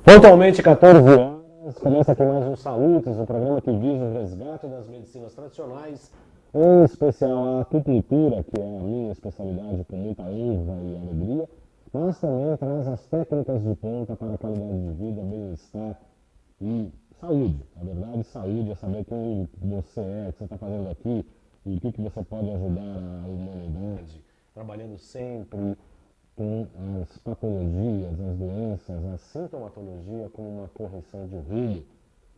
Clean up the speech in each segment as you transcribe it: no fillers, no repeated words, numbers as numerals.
Pontualmente 14 horas, começa aqui mais um Saúdes, o programa que visa o resgate das medicinas tradicionais, em especial a acupuntura, que é a minha especialidade com muita honra e alegria, mas também traz as técnicas de ponta para a qualidade de vida, bem-estar e saúde. Na verdade, saúde é saber quem você é, o que você está fazendo aqui e o que você pode ajudar a humanidade, trabalhando sempre com as patologias, as doenças, a sintomatologia com uma correção de rumo.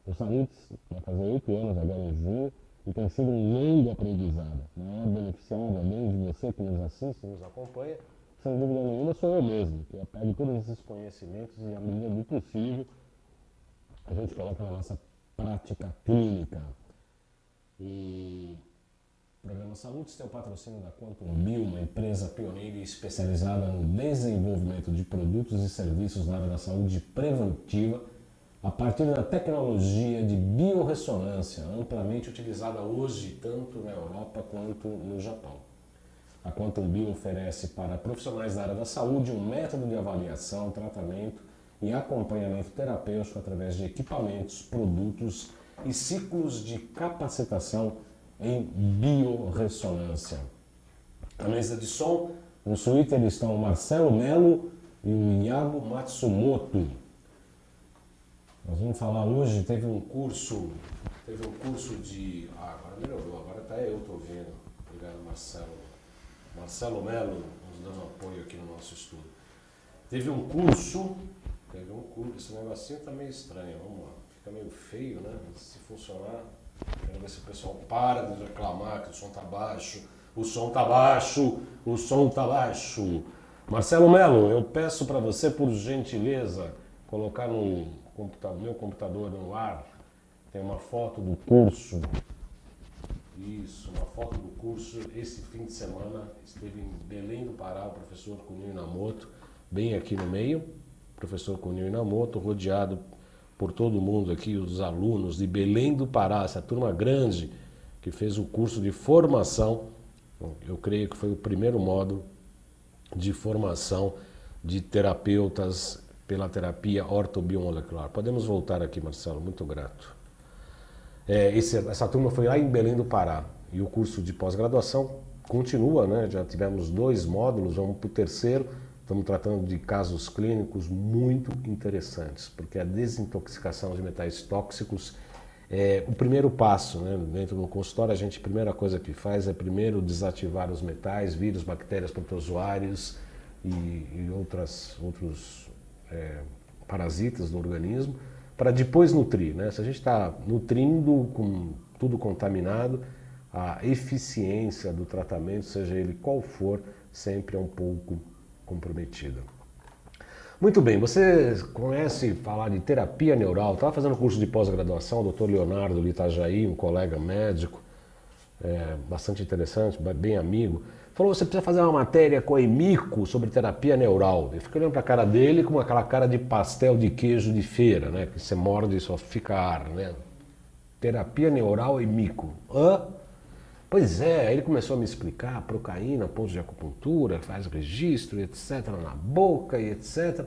O Saúdes vai fazer 8 anos agora em junho e tem sido um longo aprendizado. O maior beneficiário, além de você que nos assiste, nos acompanha, sem dúvida nenhuma sou eu mesmo, que eu pego todos esses conhecimentos e, à medida do possível, a gente coloca na nossa prática clínica. E o programa Saúde tem o patrocínio da Quantum Bio, uma empresa pioneira e especializada no desenvolvimento de produtos e serviços na área da saúde preventiva a partir da tecnologia de biorressonância, amplamente utilizada hoje tanto na Europa quanto no Japão. A Quantum Bio oferece para profissionais da área da saúde um método de avaliação, tratamento e acompanhamento terapêutico através de equipamentos, produtos e ciclos de capacitação em biorressonância. Na mesa de som, no Twitter estão o Marcelo Melo e o Iago Matsumoto. Nós vamos falar hoje, teve um curso de... agora melhorou, agora tá eu tô ouvindo. Obrigado, Marcelo. Marcelo Melo nos dando apoio aqui no nosso estudo. Teve um curso, esse negocinho tá meio estranho, vamos lá. Fica meio feio, né? Se funcionar... Quero ver se o pessoal para de reclamar que o som tá baixo. O som tá baixo, o som tá baixo. Marcelo Melo, eu peço para você, por gentileza, colocar no meu computador no ar. Tem uma foto do curso. Isso, uma foto do curso. Esse fim de semana esteve em Belém do Pará o professor Kunio Inamoto, bem aqui no meio. Professor Kunio Inamoto, rodeado por todo mundo aqui, os alunos de Belém do Pará, essa turma grande que fez o curso de formação, eu creio que foi o primeiro módulo de formação de terapeutas pela terapia ortobiomolecular. Podemos voltar aqui, Marcelo, muito grato. Essa turma foi lá em Belém do Pará e o curso de pós-graduação continua, né? Já tivemos 2 módulos, vamos para o terceiro. Estamos tratando de casos clínicos muito interessantes, porque a desintoxicação de metais tóxicos é o primeiro passo, né? Dentro do consultório, a primeira coisa que faz é primeiro desativar os metais, vírus, bactérias, protozoários e outros parasitas do organismo, para depois nutrir, né? Se a gente está nutrindo com tudo contaminado, a eficiência do tratamento, seja ele qual for, sempre é um pouco comprometida. Muito bem, você conhece falar de terapia neural? Estava fazendo curso de pós-graduação, o Dr. Leonardo de Itajaí, um colega médico, bastante interessante, bem amigo, falou: você precisa fazer uma matéria com a Emico sobre terapia neural. Eu fiquei olhando para a cara dele com aquela cara de pastel de queijo de feira, né? Que você morde e só fica ar, né? Terapia neural Emico. Hã? Pois é, aí ele começou a me explicar, procaína, ponto de acupuntura, faz registro, etc, na boca e etc.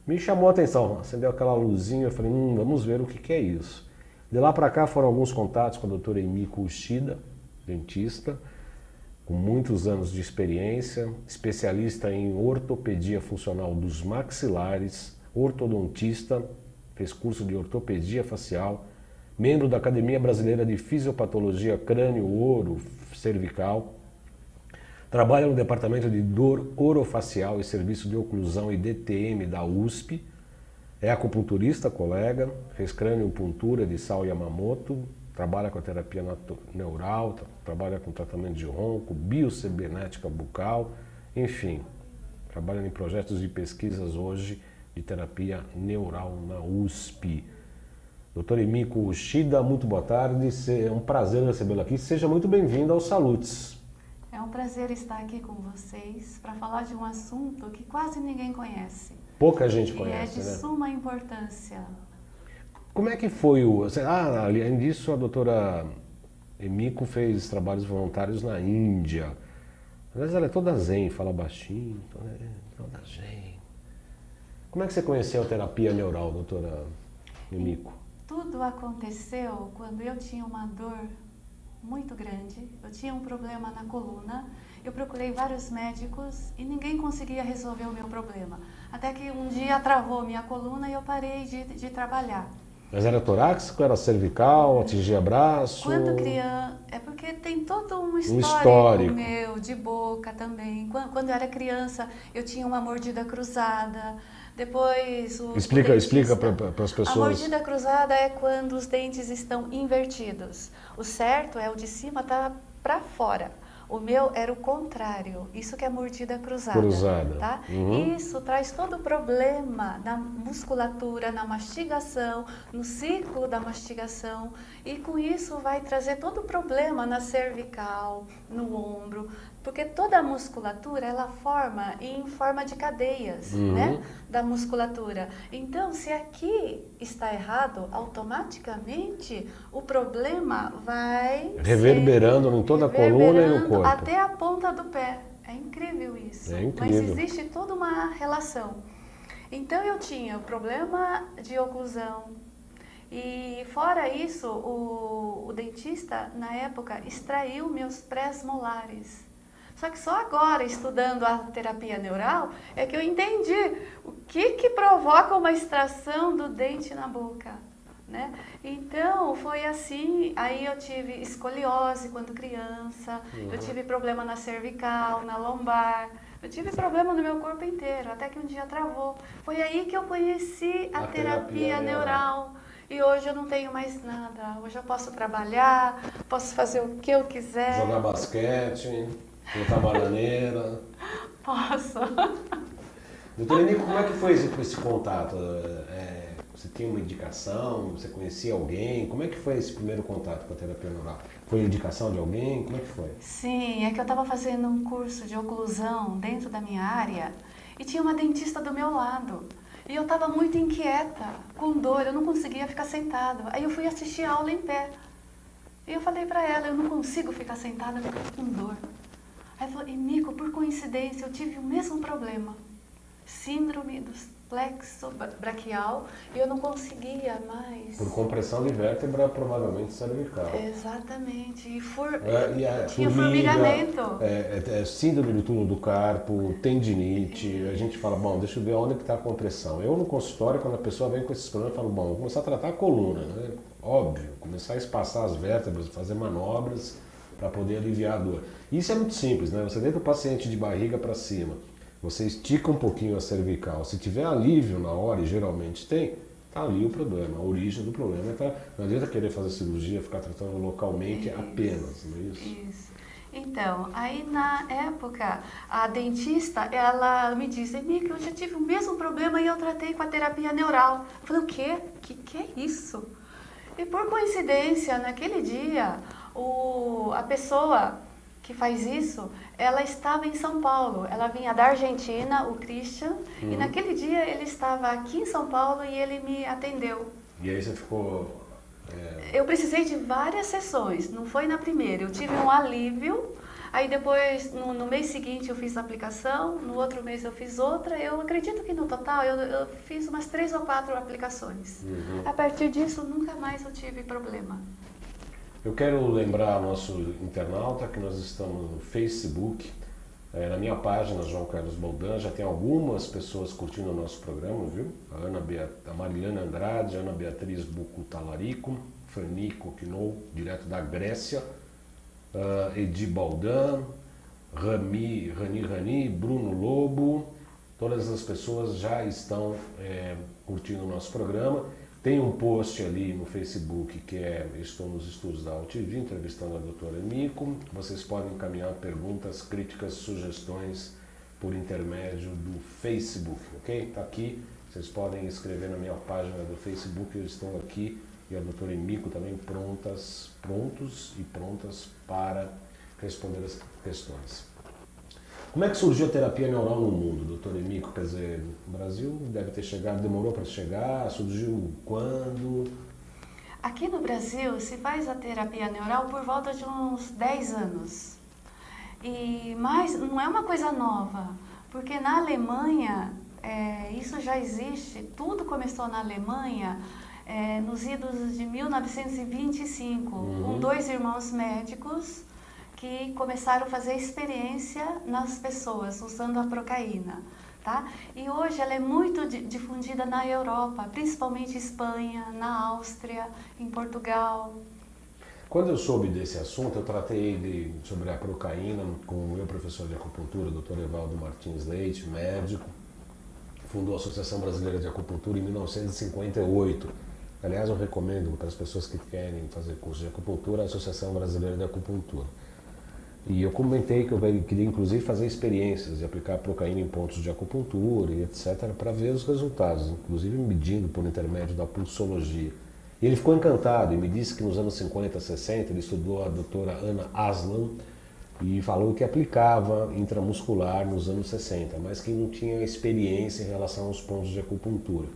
Me chamou a atenção, acendeu aquela luzinha, eu falei, vamos ver o que é isso. De lá para cá foram alguns contatos com a doutora Emiko Ushida, dentista, com muitos anos de experiência, especialista em ortopedia funcional dos maxilares, ortodontista, fez curso de ortopedia facial, membro da Academia Brasileira de Fisiopatologia Crânio-Oro Cervical, trabalha no Departamento de Dor Orofacial e Serviço de Oclusão e DTM da USP, é acupunturista, colega, fez crânio-puntura de Sao Yamamoto, trabalha com a terapia neural, trabalha com tratamento de ronco, biocibernética bucal, enfim, trabalha em projetos de pesquisas hoje de terapia neural na USP. Doutor Emiko Ushida, muito boa tarde, é um prazer recebê-lo aqui, seja muito bem-vindo ao Salutes. É um prazer estar aqui com vocês para falar de um assunto que quase ninguém conhece. Pouca gente conhece, né? E é de né? suma importância. Como é que foi o... além disso, a doutora Emiko fez trabalhos voluntários na Índia. Aliás, ela é toda zen, fala baixinho, toda zen. Como é que você conheceu a terapia neural, doutora Emiko? Tudo aconteceu quando eu tinha uma dor muito grande, eu tinha um problema na coluna, eu procurei vários médicos e ninguém conseguia resolver o meu problema. Até que um dia travou minha coluna e eu parei de trabalhar. Mas era torácico, era cervical, atingia braço? Quando criança, é porque tem todo um histórico meu, de boca também. Quando eu era criança, eu tinha uma mordida cruzada. Depois Explica para as pessoas. A mordida cruzada é quando os dentes estão invertidos. O certo é o de cima tá para fora. O meu era o contrário, isso que é mordida cruzada. Tá? Uhum. Isso traz todo o problema na musculatura, na mastigação, no ciclo da mastigação, e com isso vai trazer todo o problema na cervical, no ombro, porque toda a musculatura ela forma em forma de cadeias, né, da musculatura. Então, se aqui está errado, automaticamente o problema vai reverberando em toda a coluna e no corpo. Até a ponta do pé. É incrível isso. É incrível. Mas existe toda uma relação. Então eu tinha o problema de oclusão. E fora isso, o dentista, na época, extraiu meus pré-molares. Só que só agora, estudando a terapia neural, é que eu entendi o que provoca uma extração do dente na boca. Né? Então, foi assim, aí eu tive escoliose quando criança, eu tive problema na cervical, na lombar, eu tive problema no meu corpo inteiro, até que um dia travou. Foi aí que eu conheci a terapia neural. E hoje eu não tenho mais nada, hoje eu posso trabalhar, posso fazer o que eu quiser. Jogar basquete, plantar bananeira. Posso. Doutora Emiko, como é que foi esse contato? Você tinha uma indicação? Você conhecia alguém? Como é que foi esse primeiro contato com a terapia neural? Foi indicação de alguém? Como é que foi? Sim, é que eu estava fazendo um curso de oclusão dentro da minha área e tinha uma dentista do meu lado. E eu estava muito inquieta, com dor, eu não conseguia ficar sentada. Aí eu fui assistir a aula em pé. E eu falei para ela, eu não consigo ficar sentada porque eu tô com dor. Aí ela falou, Emiko, por coincidência, eu tive o mesmo problema. Síndrome do plexo braquial e eu não conseguia mais. Por compressão de vértebra, provavelmente cervical. Exatamente. E formiga, tinha formigamento. Síndrome do túnel do carpo, tendinite. A gente fala, bom, deixa eu ver onde que está a compressão. Eu no consultório, quando a pessoa vem com esses problemas, eu falo, bom, vou começar a tratar a coluna, né? Óbvio, começar a espaçar as vértebras, fazer manobras para poder aliviar a dor. Isso é muito simples, né? Você deita o paciente de barriga para cima, você estica um pouquinho a cervical. Se tiver alívio na hora, e geralmente tem, tá ali o problema. A origem do problema é não adianta querer fazer cirurgia, ficar tratando localmente apenas, não é isso? Isso. Então, aí na época, a dentista, ela me disse, Emiko, eu já tive o mesmo problema e eu tratei com a terapia neural. Eu falei, o quê? Que é isso? E por coincidência, naquele dia, a pessoa que faz isso, ela estava em São Paulo. Ela vinha da Argentina, o Christian, e naquele dia ele estava aqui em São Paulo e ele me atendeu. E aí você ficou... Eu precisei de várias sessões, não foi na primeira. Eu tive um alívio, aí depois, no mês seguinte eu fiz a aplicação, no outro mês eu fiz outra. Eu acredito que no total eu fiz umas 3 ou 4 aplicações. A partir disso, nunca mais eu tive problema. Eu quero lembrar ao nosso internauta que nós estamos no Facebook, na minha página, João Carlos Boldan, já tem algumas pessoas curtindo o nosso programa, viu? A Marilena Andrade, Ana Beatriz Bucutalarico, Fanny Coquinou, direto da Grécia, Edi Baldan, Rani, Bruno Lobo, todas as pessoas já estão curtindo o nosso programa. Tem um post ali no Facebook que Estou nos Estudos da UTV, entrevistando a doutora Emiko. Vocês podem encaminhar perguntas, críticas, sugestões por intermédio do Facebook, ok? Está aqui, vocês podem escrever na minha página do Facebook, eu estou aqui e a doutora Emiko também prontos e prontas para responder as questões. Como é que surgiu a terapia neural no mundo, doutor Emiko? Quer dizer, o Brasil deve ter chegado, demorou para chegar, surgiu quando? Aqui no Brasil se faz a terapia neural por volta de uns 10 anos. Mas não é uma coisa nova, porque na Alemanha isso já existe, tudo começou na Alemanha nos idos de 1925, com dois irmãos médicos que começaram a fazer experiência nas pessoas usando a procaína. Tá? E hoje ela é muito difundida na Europa, principalmente Espanha, na Áustria, em Portugal. Quando eu soube desse assunto, eu tratei sobre a procaína com o meu professor de acupuntura, o Dr. Evaldo Martins Leite, médico, fundou a Associação Brasileira de Acupuntura em 1958. Aliás, eu recomendo para as pessoas que querem fazer curso de acupuntura a Associação Brasileira de Acupuntura. E eu comentei que eu queria inclusive fazer experiências de aplicar a procaína em pontos de acupuntura e etc. para ver os resultados, inclusive medindo por intermédio da pulsologia. E ele ficou encantado e me disse que nos anos 50, 60 ele estudou a doutora Anna Aslan e falou que aplicava intramuscular nos anos 60, mas que não tinha experiência em relação aos pontos de acupuntura.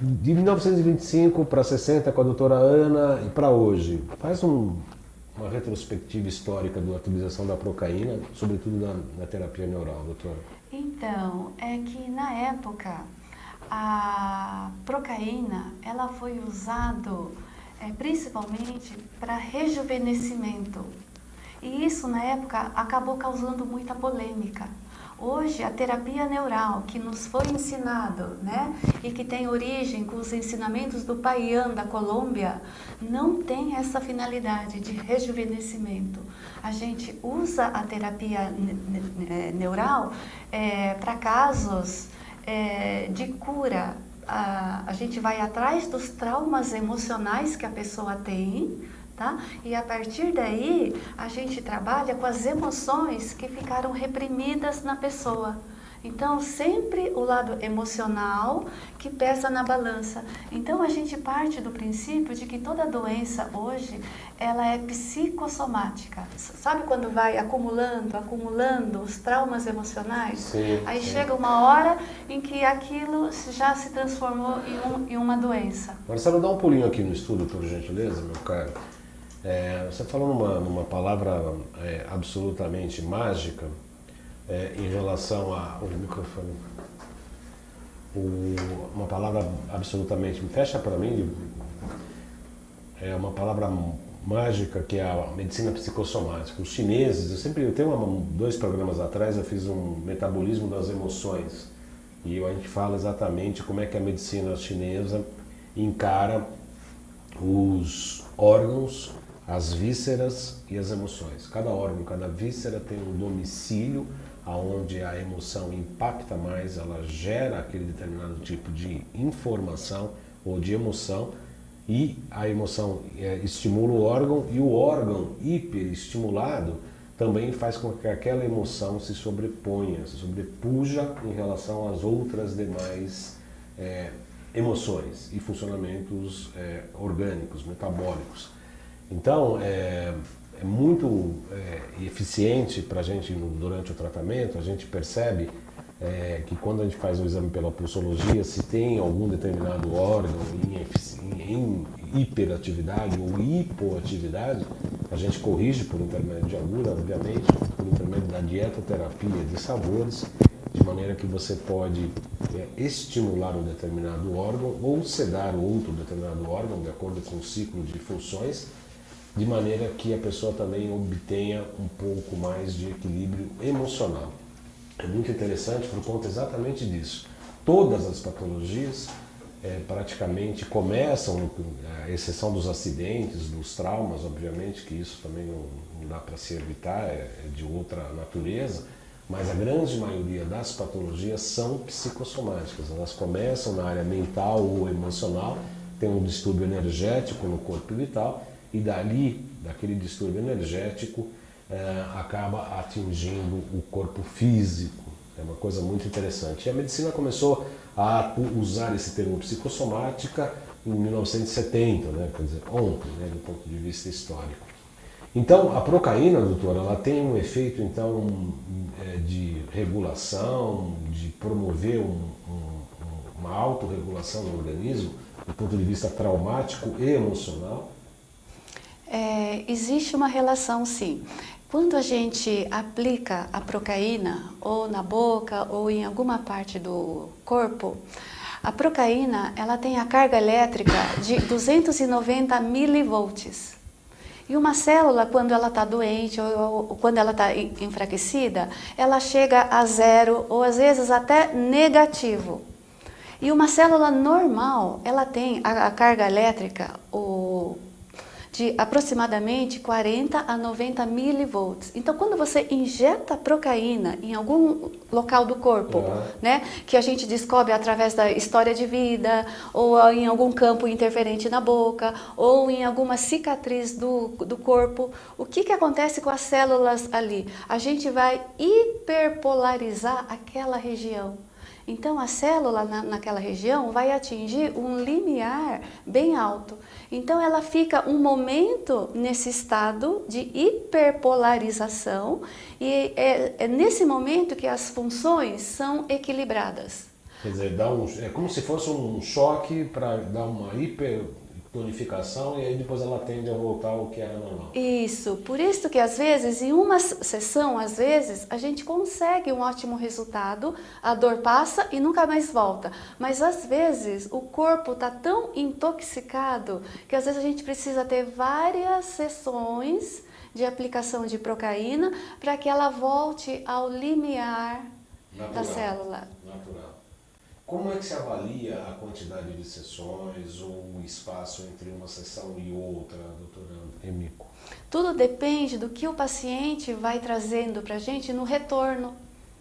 De 1925 para 60 com a doutora Ana e para hoje, faz uma retrospectiva histórica da utilização da procaína, sobretudo na terapia neural, doutora. Então, é que na época a procaína ela foi usada principalmente para rejuvenescimento. E isso na época acabou causando muita polêmica. Hoje, a terapia neural, que nos foi ensinado, né, e que tem origem com os ensinamentos do Payan da Colômbia, não tem essa finalidade de rejuvenescimento. A gente usa a terapia neural para casos de cura. A gente vai atrás dos traumas emocionais que a pessoa tem, tá? E a partir daí, a gente trabalha com as emoções que ficaram reprimidas na pessoa. Então, sempre o lado emocional que pesa na balança. Então, a gente parte do princípio de que toda doença hoje, ela é psicossomática. Sabe quando vai acumulando os traumas emocionais? Sim, aí sim. chega uma hora em que aquilo já se transformou em uma doença. Marcelo, dá um pulinho aqui no estúdio, por gentileza, meu caro. Você falou numa palavra absolutamente mágica em relação ao microfone. Uma palavra absolutamente... Fecha para mim. É uma palavra mágica que é a medicina psicossomática. Os chineses, eu tenho 2 programas atrás, eu fiz um metabolismo das emoções. E a gente fala exatamente como é que a medicina chinesa encara os órgãos, as vísceras e as emoções. Cada órgão, cada víscera tem um domicílio onde a emoção impacta mais, ela gera aquele determinado tipo de informação ou de emoção, e a emoção estimula o órgão, e o órgão hiperestimulado também faz com que aquela emoção se sobrepuja em relação às outras demais emoções e funcionamentos orgânicos, metabólicos. Então, é muito eficiente para a gente, durante o tratamento, a gente percebe que quando a gente faz o exame pela pulsologia, se tem algum determinado órgão em hiperatividade ou hipoatividade, a gente corrige por intermédio de agulha, obviamente, por intermédio da dietoterapia de sabores, de maneira que você pode estimular um determinado órgão ou sedar outro determinado órgão, de acordo com o ciclo de funções, de maneira que a pessoa também obtenha um pouco mais de equilíbrio emocional. É muito interessante por conta exatamente disso. Todas as patologias praticamente começam, à exceção dos acidentes, dos traumas, obviamente que isso também não dá para se evitar, é de outra natureza, mas a grande maioria das patologias são psicossomáticas. Elas começam na área mental ou emocional, tem um distúrbio energético no corpo vital, e daquele distúrbio energético, acaba atingindo o corpo físico. É uma coisa muito interessante. E a medicina começou a usar esse termo psicossomática em 1970, né? Quer dizer, ontem, né? Do ponto de vista histórico. Então, a procaína, doutora, ela tem um efeito então de regulação, de promover uma autorregulação no organismo, do ponto de vista traumático e emocional? Existe uma relação, sim. Quando a gente aplica a procaína, ou na boca, ou em alguma parte do corpo, a procaína ela tem a carga elétrica de 290 milivolts. E uma célula, quando ela está doente ou quando ela está enfraquecida, ela chega a zero ou às vezes até negativo. E uma célula normal, ela tem a carga elétrica de aproximadamente 40 a 90 milivolts. Então, quando você injeta procaína em algum local do corpo, né, que a gente descobre através da história de vida, ou em algum campo interferente na boca, ou em alguma cicatriz do corpo, o que acontece com as células ali? A gente vai hiperpolarizar aquela região. Então, a célula naquela região vai atingir um limiar bem alto. Então, ela fica um momento nesse estado de hiperpolarização e é nesse momento que as funções são equilibradas. Quer dizer, é como se fosse um choque para dar uma hipertonificação e aí depois ela tende a voltar ao que era normal. Isso, por isso que às vezes, em uma sessão, às vezes, a gente consegue um ótimo resultado, a dor passa e nunca mais volta. Mas às vezes o corpo está tão intoxicado que às vezes a gente precisa ter várias sessões de aplicação de procaína para que ela volte ao limiar da célula. Natural. Como é que se avalia a quantidade de sessões ou o espaço entre uma sessão e outra, doutora Emiko? Tudo depende do que o paciente vai trazendo para a gente no retorno,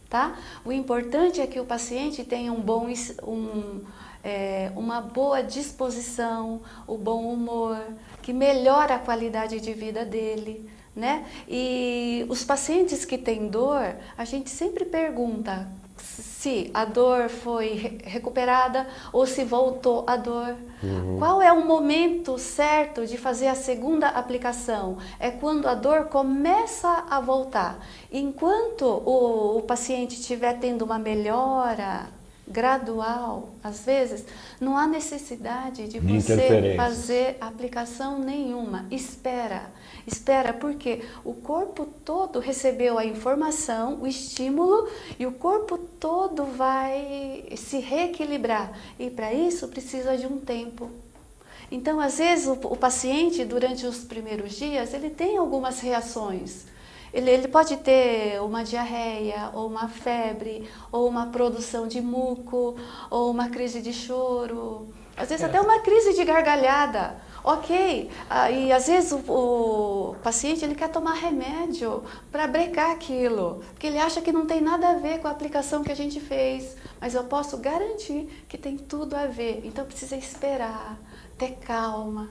tá? O importante é que o paciente tenha uma boa disposição, o bom humor, que melhora a qualidade de vida dele, né? E os pacientes que têm dor, a gente sempre pergunta se a dor foi recuperada ou se voltou a dor. Qual é o momento certo de fazer a segunda aplicação? É quando a dor começa a voltar. Enquanto o paciente estiver tendo uma melhora gradual, às vezes, não há necessidade de você fazer aplicação nenhuma. Espera, porque o corpo todo recebeu a informação, o estímulo, e o corpo todo vai se reequilibrar. E para isso precisa de um tempo. Então, às vezes, o paciente, durante os primeiros dias, ele tem algumas reações. Ele pode ter uma diarreia, ou uma febre, ou uma produção de muco, ou uma crise de choro, às vezes até uma crise de gargalhada. Ok, e às vezes o paciente ele quer tomar remédio para brecar aquilo, porque ele acha que não tem nada a ver com a aplicação que a gente fez, mas eu posso garantir que tem tudo a ver, então precisa esperar, ter calma.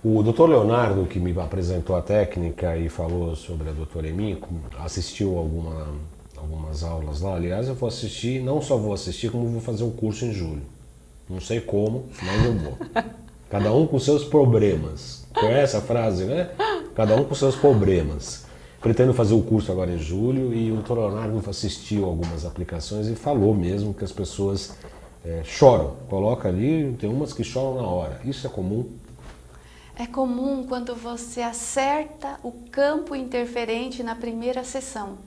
O doutor Leonardo, que me apresentou a técnica e falou sobre a doutora Emiko, assistiu algumas aulas lá. Aliás, eu vou assistir, não só vou assistir, como vou fazer um curso em julho. Não sei como, mas eu vou. Cada um com seus problemas. Conhece a frase, né? Cada um com seus problemas. Pretendo fazer o curso agora em julho e o doutor Leonardo assistiu algumas aplicações e falou mesmo que as pessoas choram. Coloca ali, tem umas que choram na hora. Isso é comum? É comum quando você acerta o campo interferente na primeira sessão.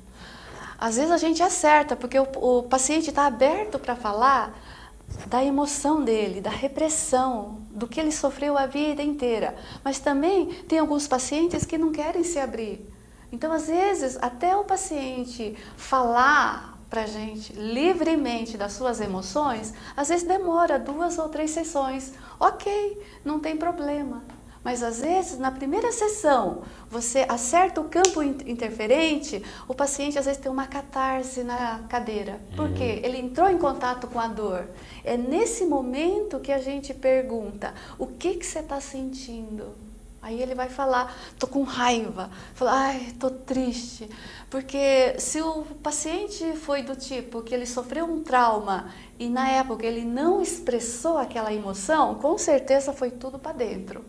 Às vezes a gente acerta, porque o paciente está aberto para falar da emoção dele, da repressão, do que ele sofreu a vida inteira. Mas também tem alguns pacientes que não querem se abrir. Então, às vezes, até o paciente falar para a gente livremente das suas emoções, às vezes demora 2 ou 3 sessões. Ok, não tem problema. Mas às vezes, na primeira sessão, você acerta o campo interferente, o paciente às vezes tem uma catarse na cadeira. Por quê? Ele entrou em contato com a dor. É nesse momento que a gente pergunta, o que você está sentindo? Aí ele vai falar, tô com raiva, fala, ai, tô triste. Porque se o paciente foi do tipo que ele sofreu um trauma e na época ele não expressou aquela emoção, com certeza foi tudo para dentro.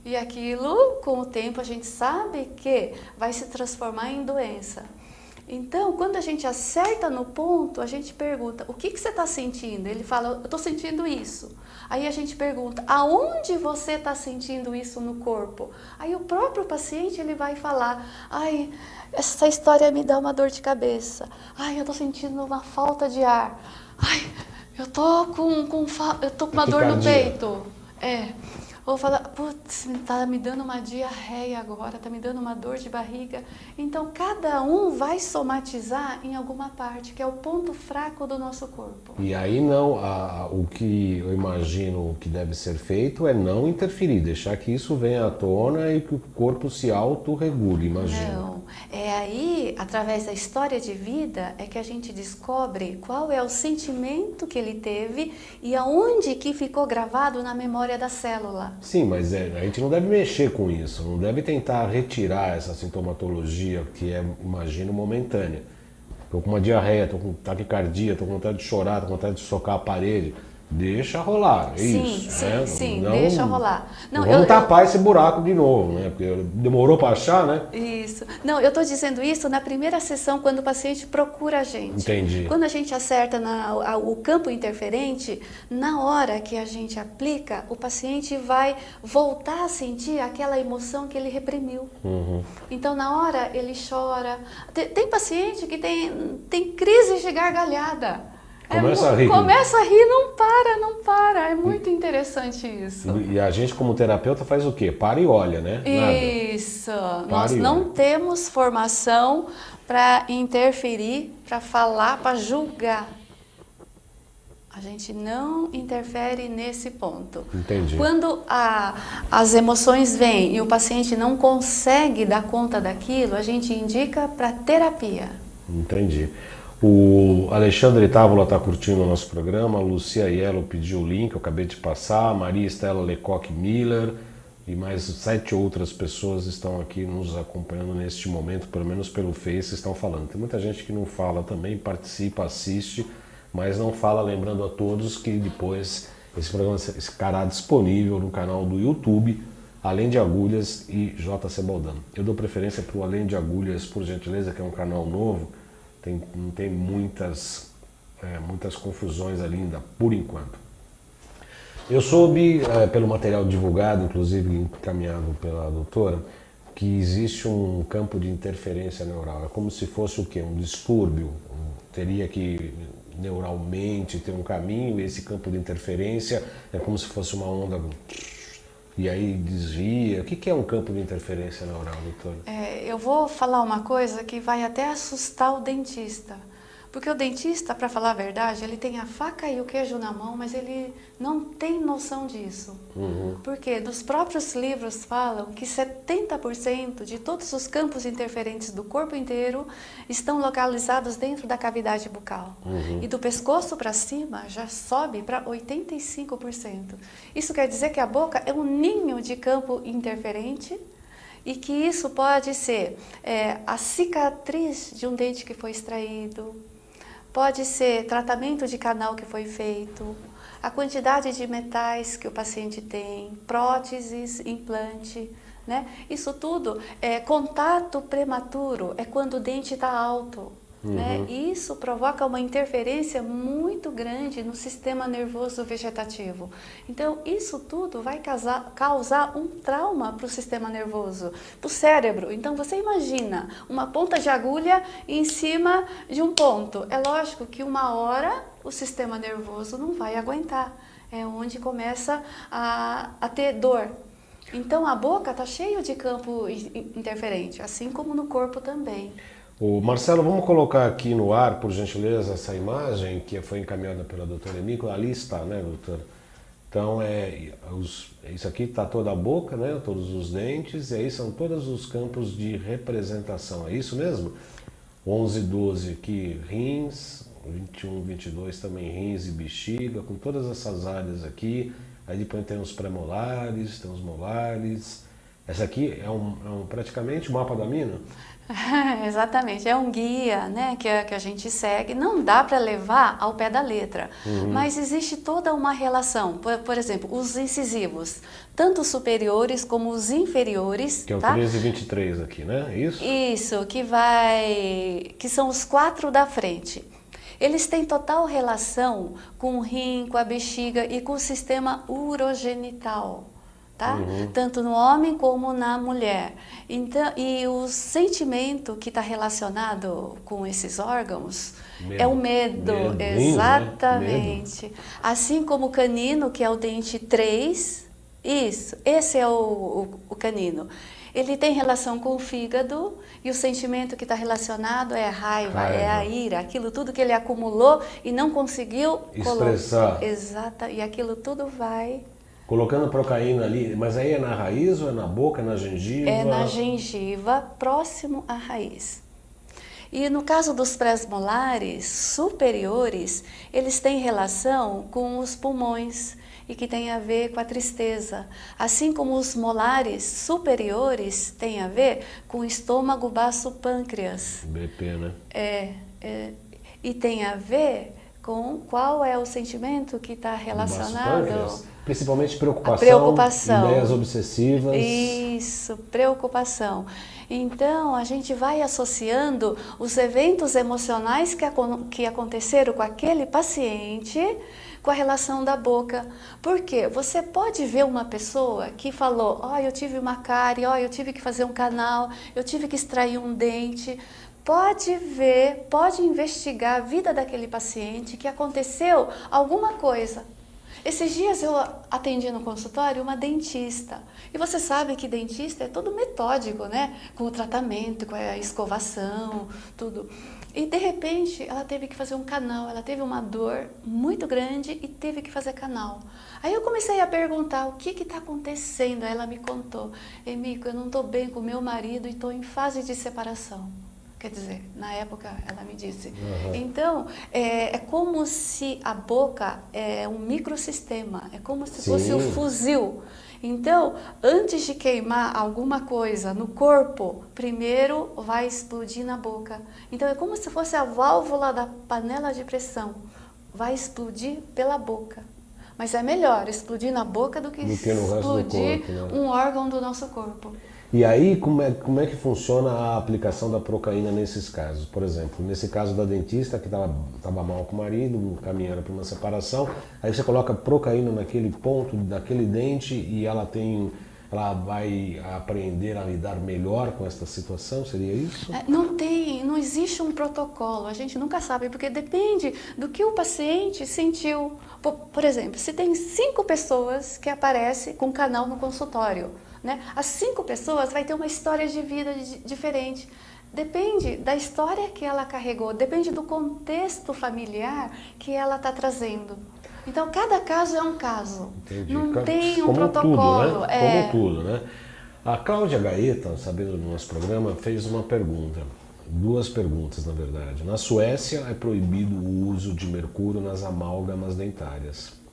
E aquilo, com o tempo, a gente sabe que vai se transformar em doença. Então, quando a gente acerta no ponto, a gente pergunta, o que você está sentindo? Ele fala, eu estou sentindo isso. Aí a gente pergunta, aonde você está sentindo isso no corpo? Aí o próprio paciente ele vai falar, ai, essa história me dá uma dor de cabeça. Ai, eu estou sentindo uma falta de ar. Ai, eu tô com uma dor no peito. Ou falar, putz, tá me dando uma diarreia agora, tá me dando uma dor de barriga. Então, cada um vai somatizar em alguma parte, que é o ponto fraco do nosso corpo. E aí não, o que eu imagino que deve ser feito é não interferir, deixar que isso venha à tona e que o corpo se autorregule, imagino. Não, é aí, através da história de vida, é que a gente descobre qual é o sentimento que ele teve e aonde que ficou gravado na memória da célula. Sim, mas a gente não deve mexer com isso, não deve tentar retirar essa sintomatologia que é, imagino, momentânea. Estou com uma diarreia, estou com taquicardia, estou com vontade de chorar, estou com vontade de socar a parede. Deixa rolar, é Sim, isso. sim, né? sim, Não, deixa rolar. Não, vamos tapar esse buraco de novo, né? Porque demorou para achar, né? Isso. Não, eu estou dizendo isso na primeira sessão, quando o paciente procura a gente. Entendi. Quando a gente acerta o campo interferente, na hora que a gente aplica, o paciente vai voltar a sentir aquela emoção que ele reprimiu. Então, na hora, ele chora. Tem paciente que tem crise de gargalhada. Começa a rir. Começa a rir, não para, não para. É muito interessante isso. E a gente, como terapeuta, faz o quê? Para e olha, né? Nada. Isso. Nós não temos formação para interferir, para falar, para julgar. A gente não interfere nesse ponto. Entendi. Quando as emoções vêm e o paciente não consegue dar conta daquilo, a gente indica para terapia. Entendi. O Alexandre Távola está curtindo o nosso programa, a Lucia Yellow pediu o link, eu acabei de passar, a Maria Estela Lecoq Miller e mais 7 outras pessoas estão aqui nos acompanhando neste momento, pelo menos pelo Face, estão falando. Tem muita gente que não fala também, participa, assiste, mas não fala, lembrando a todos que depois esse programa ficará disponível no canal do YouTube, Além de Agulhas e JC Baldano. Eu dou preferência para o Além de Agulhas, por gentileza, que é um canal novo, não tem muitas confusões ali ainda, por enquanto. Eu soube, pelo material divulgado, inclusive encaminhado pela doutora, que existe um campo de interferência neural. É como se fosse o quê? Um distúrbio. Teria que neuralmente ter um caminho, e esse campo de interferência é como se fosse uma onda e aí desvia. O que é um campo de interferência neural, doutora? Eu vou falar uma coisa que vai até assustar o dentista. Porque o dentista, para falar a verdade, ele tem a faca e o queijo na mão, mas ele não tem noção disso. Porque dos próprios livros falam que 70% de todos os campos interferentes do corpo inteiro estão localizados dentro da cavidade bucal. E do pescoço para cima já sobe para 85%. Isso quer dizer que a boca é um ninho de campo interferente e que isso pode ser a cicatriz de um dente que foi extraído, pode ser tratamento de canal que foi feito, a quantidade de metais que o paciente tem, próteses, implante, né? Isso tudo é contato prematuro, é quando o dente está alto. Né? Isso provoca uma interferência muito grande no sistema nervoso vegetativo. Então, isso tudo vai causar um trauma para o sistema nervoso, para o cérebro. Então, você imagina uma ponta de agulha em cima de um ponto. É lógico que uma hora o sistema nervoso não vai aguentar. É onde começa a ter dor. Então, a boca está cheia de campo interferente, assim como no corpo também. Marcelo, vamos colocar aqui no ar, por gentileza, essa imagem que foi encaminhada pela doutora Emícola. Ali está, né, doutora? Então, isso aqui está toda a boca, né, todos os dentes, e aí são todos os campos de representação. É isso mesmo? 11, 12 aqui, rins, 21, 22 também rins e bexiga, com todas essas áreas aqui. Aí depois tem os premolares, tem os molares. Essa aqui é praticamente o mapa da mina? Exatamente, é um guia, né, que a gente segue. Não dá para levar ao pé da letra, mas existe toda uma relação. Por exemplo, os incisivos, tanto os superiores como os inferiores, Que é o tá? 13 e 23 aqui, né? Isso? Isso, que são os 4 da frente. Eles têm total relação com o rim, com a bexiga e com o sistema urogenital. Tá? Tanto no homem como na mulher. Então, e o sentimento que está relacionado com esses órgãos é o medo. Exatamente. Né? Medo. Assim como o canino, que é o dente 3, isso, esse é o canino. Ele tem relação com o fígado e o sentimento que está relacionado é a raiva, é a ira, aquilo tudo que ele acumulou e não conseguiu expressar. Exato, e aquilo tudo vai... Colocando procaína ali, mas aí é na raiz ou é na boca, é na gengiva? É na gengiva, próximo à raiz. E no caso dos pré-molares superiores, eles têm relação com os pulmões e que tem a ver com a tristeza. Assim como os molares superiores têm a ver com o estômago, baço, pâncreas. BP, né? E tem a ver com qual é o sentimento que está relacionado... Principalmente preocupação, ideias obsessivas. Isso, preocupação. Então, a gente vai associando os eventos emocionais que aconteceram com aquele paciente com a relação da boca. Por quê? Você pode ver uma pessoa que falou, eu tive uma cárie, eu tive que fazer um canal, eu tive que extrair um dente. Pode ver, pode investigar a vida daquele paciente que aconteceu alguma coisa. Esses dias eu atendi no consultório uma dentista. E você sabe que dentista é todo metódico, né? Com o tratamento, com a escovação, tudo. E de repente ela teve que fazer um canal, ela teve uma dor muito grande e teve que fazer canal. Aí eu comecei a perguntar o que está acontecendo. Aí ela me contou, Emíco, eu não estou bem com meu marido e estou em fase de separação. Quer dizer, na época ela me disse. Então, é como se a boca é um microsistema, é como se fosse um fuzil. Então, antes de queimar alguma coisa no corpo, primeiro vai explodir na boca. Então, é como se fosse a válvula da panela de pressão. Vai explodir pela boca. Mas é melhor explodir na boca do que explodir um órgão do nosso corpo. E aí, como é que funciona a aplicação da procaína nesses casos? Por exemplo, nesse caso da dentista que estava mal com o marido, caminhando para uma separação, aí você coloca procaína naquele ponto, naquele dente e ela vai aprender a lidar melhor com essa situação? Seria isso? Não existe um protocolo, a gente nunca sabe, porque depende do que o paciente sentiu. Por exemplo, se tem 5 pessoas que aparecem com canal no consultório, né? As 5 pessoas vai ter uma história de vida diferente. Depende da história que ela carregou, depende do contexto familiar que ela está trazendo. Então, cada caso é um caso. Entendi. Não tem um protocolo. Tudo, né? Como tudo, né? A Cláudia Gaeta, sabendo do nosso programa, fez uma pergunta. 2 perguntas, na verdade. Na Suécia é proibido o uso de mercúrio nas amálgamas dentárias.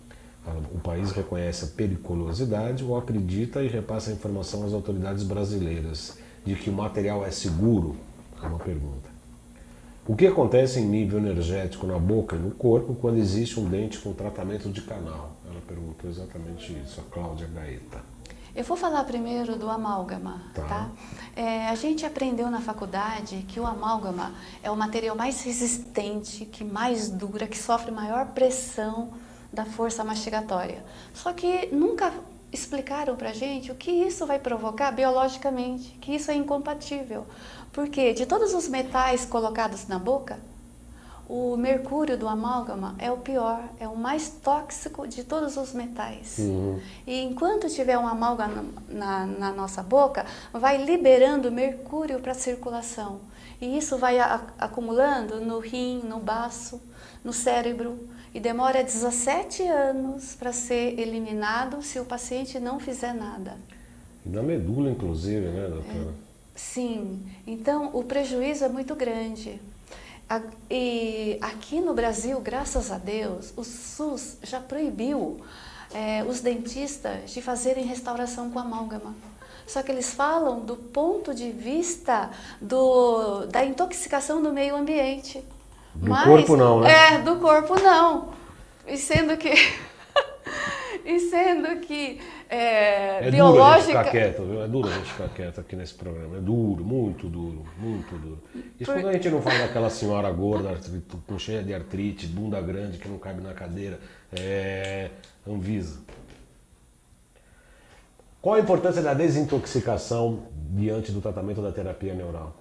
O país reconhece a periculosidade ou acredita e repassa a informação às autoridades brasileiras de que o material é seguro? É uma pergunta. O que acontece em nível energético na boca e no corpo quando existe um dente com tratamento de canal? Ela perguntou exatamente isso, a Cláudia Gaeta. Eu vou falar primeiro do amálgama, tá? A gente aprendeu na faculdade que o amálgama é o material mais resistente, que mais dura, que sofre maior pressão da força mastigatória. Só que nunca explicaram pra gente o que isso vai provocar biologicamente, que isso é incompatível. Porque de todos os metais colocados na boca, o mercúrio do amálgama é o pior, é o mais tóxico de todos os metais. E enquanto tiver um amálgama na nossa boca, vai liberando mercúrio para a circulação. E isso vai acumulando no rim, no baço, no cérebro. E demora 17 anos para ser eliminado se o paciente não fizer nada. E na medula, inclusive, né, doutora? Sim. Então, o prejuízo é muito grande. E aqui no Brasil, graças a Deus, o SUS já proibiu os dentistas de fazerem restauração com amálgama. só que eles falam do ponto de vista da intoxicação do meio ambiente. Do corpo não, né? Do corpo não. E sendo que... biológica... Duro a gente ficar quieto, viu? É duro a gente ficar quieto aqui nesse programa. É duro, muito duro, muito duro. Isso quando a gente não fala daquela senhora gorda, com cheia de artrite, bunda grande, que não cabe na cadeira. Anvisa. Qual a importância da desintoxicação diante do tratamento da terapia neural?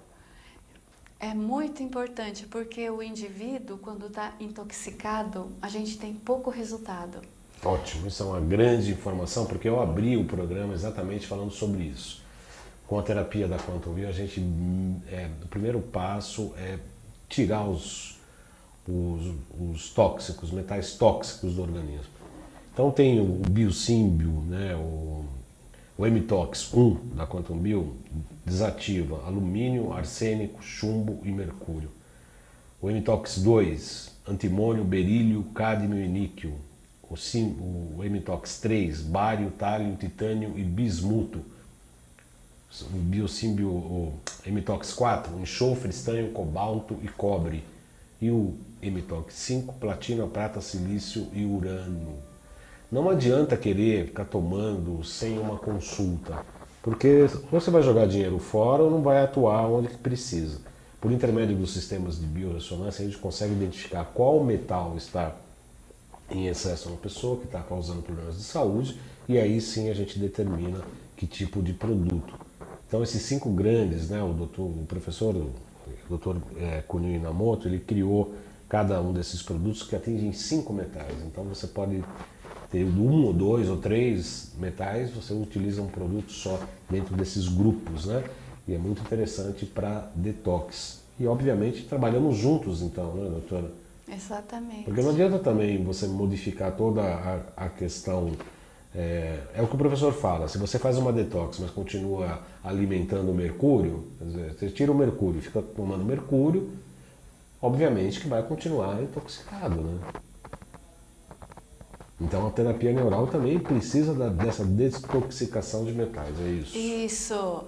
É muito importante, porque o indivíduo, quando está intoxicado, a gente tem pouco resultado. Ótimo, isso é uma grande informação, porque eu abri o programa exatamente falando sobre isso. Com a terapia da Quantum View, o primeiro passo é tirar os tóxicos, metais tóxicos do organismo. Então tem o Biosímbio, né, o Emitox 1 da Quantum Bio, desativa alumínio, arsênico, chumbo e mercúrio. O Emitox 2, antimônio, berílio, cádmio e níquel. O Emitox 3, bário, tálio, titânio e bismuto. O Biosímbio, o Emitox 4, enxofre, estanho, cobalto e cobre. E o Emitox 5, platina, prata, silício e urânio. Não adianta querer ficar tomando sem uma consulta, porque você vai jogar dinheiro fora ou não vai atuar onde precisa. Por intermédio dos sistemas de biorressonância, a gente consegue identificar qual metal está em excesso na pessoa, que está causando problemas de saúde, e aí sim a gente determina que tipo de produto. Então esses 5 grandes, né, o professor Dr. Kunio Inamoto, ele criou cada um desses produtos que atingem 5 metais. Então você pode ter 1 ou 2 ou 3 metais, você utiliza um produto só dentro desses grupos, né? E é muito interessante para detox. E obviamente trabalhamos juntos então, né, doutora? Exatamente. Porque não adianta também você modificar toda a questão. É o que o professor fala, se você faz uma detox, mas continua alimentando o mercúrio, quer dizer, você tira o mercúrio e fica tomando mercúrio, obviamente que vai continuar intoxicado, né? Então a terapia neural também precisa dessa desintoxicação de metais, é isso? Isso.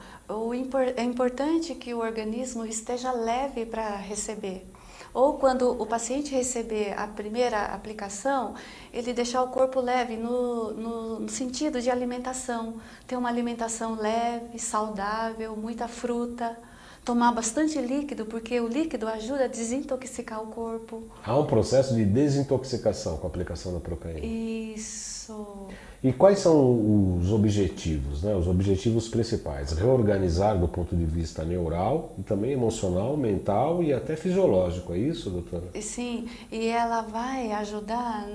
É importante que o organismo esteja leve para receber. Ou quando o paciente receber a primeira aplicação, ele deixar o corpo leve no sentido de alimentação. Ter uma alimentação leve, saudável, muita fruta. Tomar bastante líquido, porque o líquido ajuda a desintoxicar o corpo. Há um processo de desintoxicação com a aplicação da procaína. Isso. E quais são os objetivos, né? Os objetivos principais? Reorganizar do ponto de vista neural, e também emocional, mental e até fisiológico, é isso, doutora? Sim, e ela vai ajudar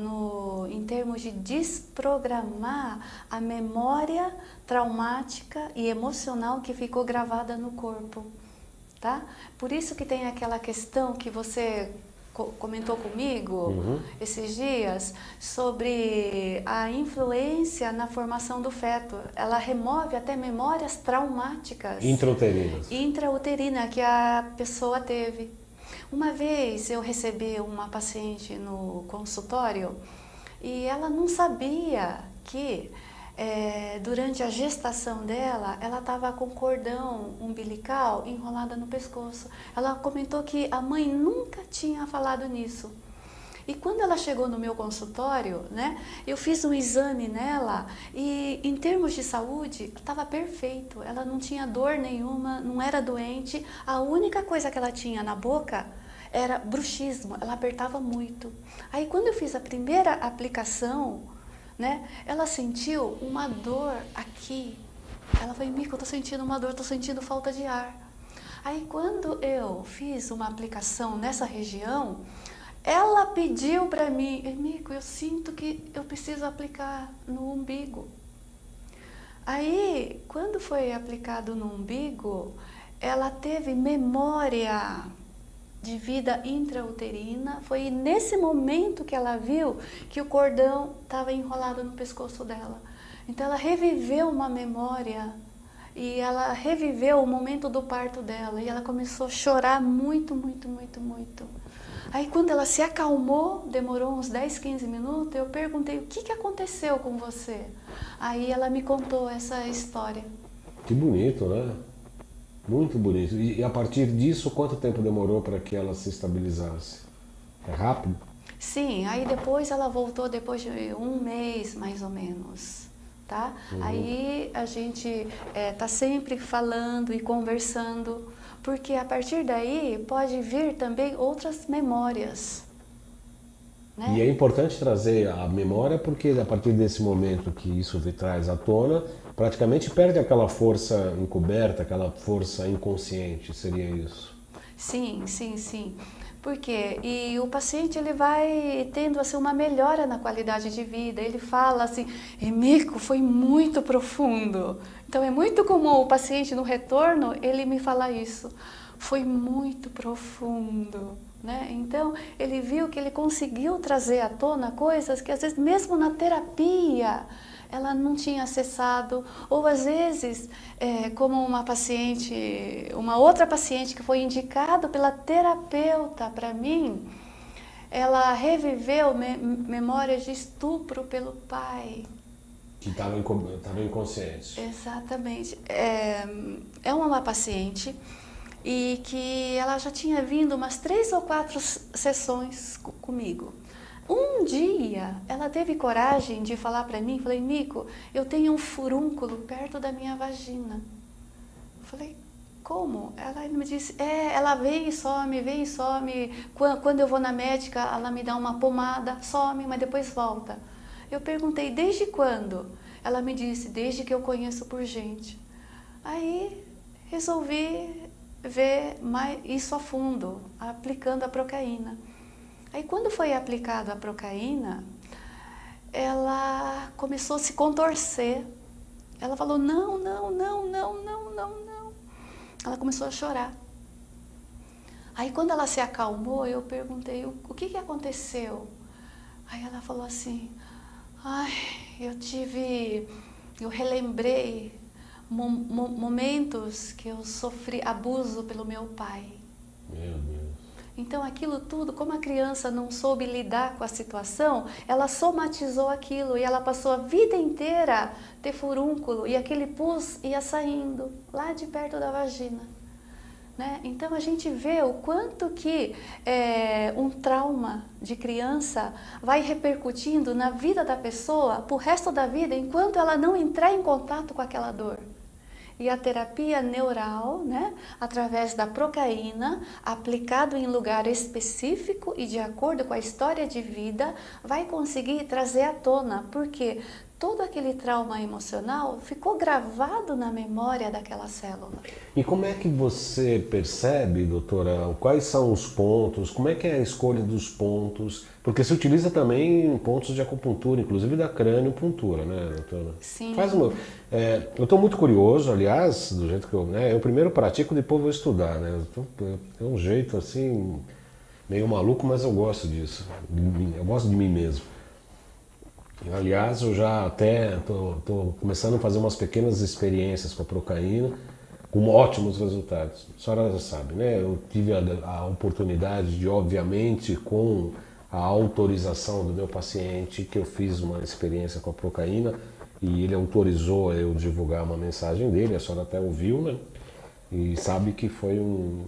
em termos de desprogramar a memória traumática e emocional que ficou gravada no corpo. Tá? Por isso que tem aquela questão que você comentou comigo esses dias sobre a influência na formação do feto. Ela remove até memórias traumáticas intrauterina que a pessoa teve. Uma vez eu recebi uma paciente no consultório e ela não sabia que durante a gestação dela, ela estava com cordão umbilical enrolada no pescoço. Ela comentou que a mãe nunca tinha falado nisso. E quando ela chegou no meu consultório, né, eu fiz um exame nela e, em termos de saúde, estava perfeito. Ela não tinha dor nenhuma, não era doente. A única coisa que ela tinha na boca era bruxismo, ela apertava muito. Aí, quando eu fiz a primeira aplicação, né, ela sentiu uma dor aqui. Ela falou, Mico, eu tô sentindo uma dor, tô sentindo falta de ar. Aí quando eu fiz uma aplicação nessa região, ela pediu para mim, Mico, eu sinto que eu preciso aplicar no umbigo. Aí, quando foi aplicado no umbigo, ela teve memória de vida intrauterina. Foi nesse momento que ela viu que o cordão estava enrolado no pescoço dela. Então ela reviveu uma memória e ela reviveu o momento do parto dela e ela começou a chorar muito, muito, muito, muito. Aí quando ela se acalmou, demorou uns 10, 15 minutos, eu perguntei, o que aconteceu com você? Aí ela me contou essa história. Que bonito, né? Muito bonito. E a partir disso, quanto tempo demorou para que ela se estabilizasse? É rápido? Sim, aí depois ela voltou depois de um mês, mais ou menos, tá? Aí a gente tá sempre falando e conversando, porque a partir daí pode vir também outras memórias, E né? é importante trazer a memória porque a partir desse momento que isso traz à tona, praticamente perde aquela força encoberta, aquela força inconsciente, seria isso. Sim, sim, sim. Por quê? E o paciente ele vai tendo assim uma melhora na qualidade de vida. Ele fala assim: "Emico, foi muito profundo". Então é muito comum o paciente no retorno ele me falar isso. Foi muito profundo, né? Então ele viu que ele conseguiu trazer à tona coisas que às vezes mesmo na terapia ela não tinha acessado, ou às vezes, como uma paciente, uma outra paciente que foi indicada pela terapeuta para mim, ela reviveu memórias de estupro pelo pai. Que estava inconsciente. Exatamente. É uma paciente e que ela já tinha vindo umas 3 ou 4 sessões comigo. Um dia ela teve coragem de falar para mim, falei, Mico, eu tenho um furúnculo perto da minha vagina. Falei, como? Ela me disse, ela vem e some. Quando eu vou na médica, ela me dá uma pomada, some, mas depois volta. Eu perguntei, desde quando? Ela me disse, desde que eu conheço por gente. Aí resolvi ver mais isso a fundo, aplicando a procaína. Aí quando foi aplicada a procaína, ela começou a se contorcer. Ela falou, não, não, não, não, não, não, não. Ela começou a chorar. Aí quando ela se acalmou, eu perguntei, o que aconteceu? Aí ela falou assim, ai, eu relembrei momentos que eu sofri abuso pelo meu pai. Meu Deus. Então aquilo tudo, como a criança não soube lidar com a situação, ela somatizou aquilo e ela passou a vida inteira ter furúnculo e aquele pus ia saindo lá de perto da vagina. Né? Então a gente vê o quanto que um trauma de criança vai repercutindo na vida da pessoa pro resto da vida enquanto ela não entrar em contato com aquela dor. E a terapia neural, né, através da procaína, aplicado em lugar específico e de acordo com a história de vida, vai conseguir trazer à tona, porque todo aquele trauma emocional ficou gravado na memória daquela célula. E como é que você percebe, doutora, quais são os pontos, como é que é a escolha dos pontos? Porque se utiliza também pontos de acupuntura, inclusive da crâniopuntura, né, doutora? Sim. Eu estou muito curioso, aliás, do jeito que eu primeiro pratico, depois vou estudar, né? É um jeito assim, meio maluco, mas eu gosto disso. Eu gosto de mim mesmo. Aliás, eu já até estou começando a fazer umas pequenas experiências com a procaína, com ótimos resultados. A senhora já sabe, né? Eu tive a oportunidade de, obviamente, com a autorização do meu paciente, que eu fiz uma experiência com a procaína e ele autorizou eu divulgar uma mensagem dele, a senhora até ouviu, né? E sabe que foi um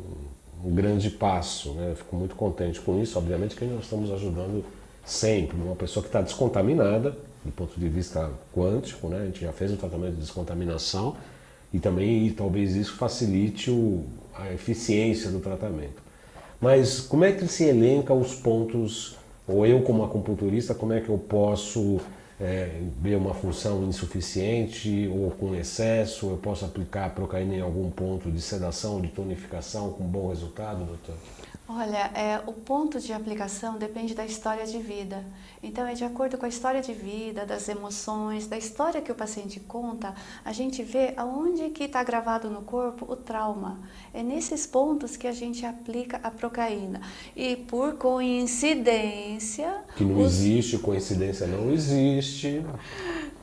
grande passo, né? Eu fico muito contente com isso, obviamente que nós estamos ajudando sempre uma pessoa que está descontaminada, do ponto de vista quântico, né? A gente já fez o tratamento de descontaminação e também talvez isso facilite a eficiência do tratamento. Mas como é que se elenca os pontos, ou eu como acupunturista, como é que eu posso ver uma função insuficiente ou com excesso? Eu posso aplicar a procaína em algum ponto de sedação, de tonificação com bom resultado, doutor? Olha, o ponto de aplicação depende da história de vida. Então, é de acordo com a história de vida, das emoções, da história que o paciente conta, a gente vê aonde que está gravado no corpo o trauma. É nesses pontos que a gente aplica a procaína. E por coincidência... Que não existe, coincidência não existe.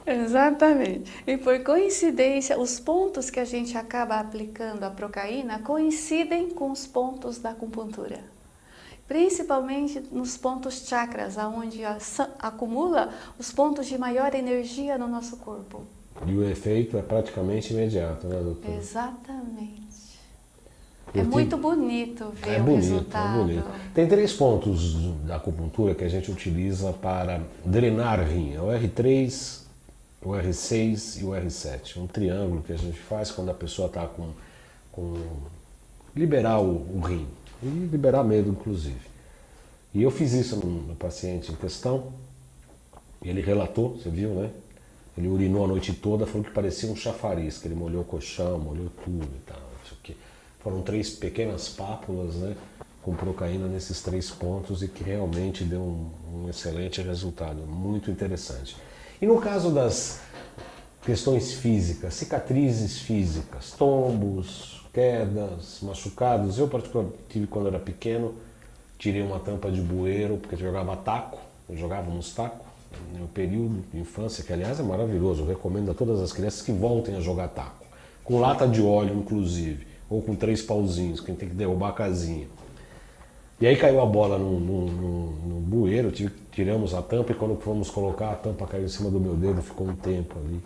Exatamente. E por coincidência, os pontos que a gente acaba aplicando a procaína coincidem com os pontos da acupuntura. Principalmente nos pontos chakras, onde acumula os pontos de maior energia no nosso corpo. E o efeito é praticamente imediato, né, doutor? Exatamente. Eu É tive- muito bonito ver É o bonito, resultado. é bonito. Tem 3 pontos da acupuntura que a gente utiliza para drenar rim. É o R3, o R6 e o R7. Um triângulo que a gente faz quando a pessoa está com liberar o rim. E liberar medo, inclusive. E eu fiz isso no paciente em questão. E ele relatou, você viu, né? Ele urinou a noite toda, falou que parecia um chafariz, que ele molhou o colchão, molhou tudo e tal. Não sei o quê. Foram 3 pequenas pápulas, né? Com procaína nesses 3 pontos e que realmente deu um excelente resultado, muito interessante. E no caso das questões físicas, cicatrizes físicas, tombos, quedas, machucados, eu particularmente tive quando era pequeno, tirei uma tampa de bueiro porque eu jogava taco, jogávamos taco no meu período de infância, que aliás é maravilhoso, eu recomendo a todas as crianças que voltem a jogar taco, com lata de óleo inclusive, ou com 3 pauzinhos, quem tem que derrubar a casinha. E aí caiu a bola no bueiro, tiramos a tampa e quando fomos colocar, a tampa caiu em cima do meu dedo, ficou um tempo ali.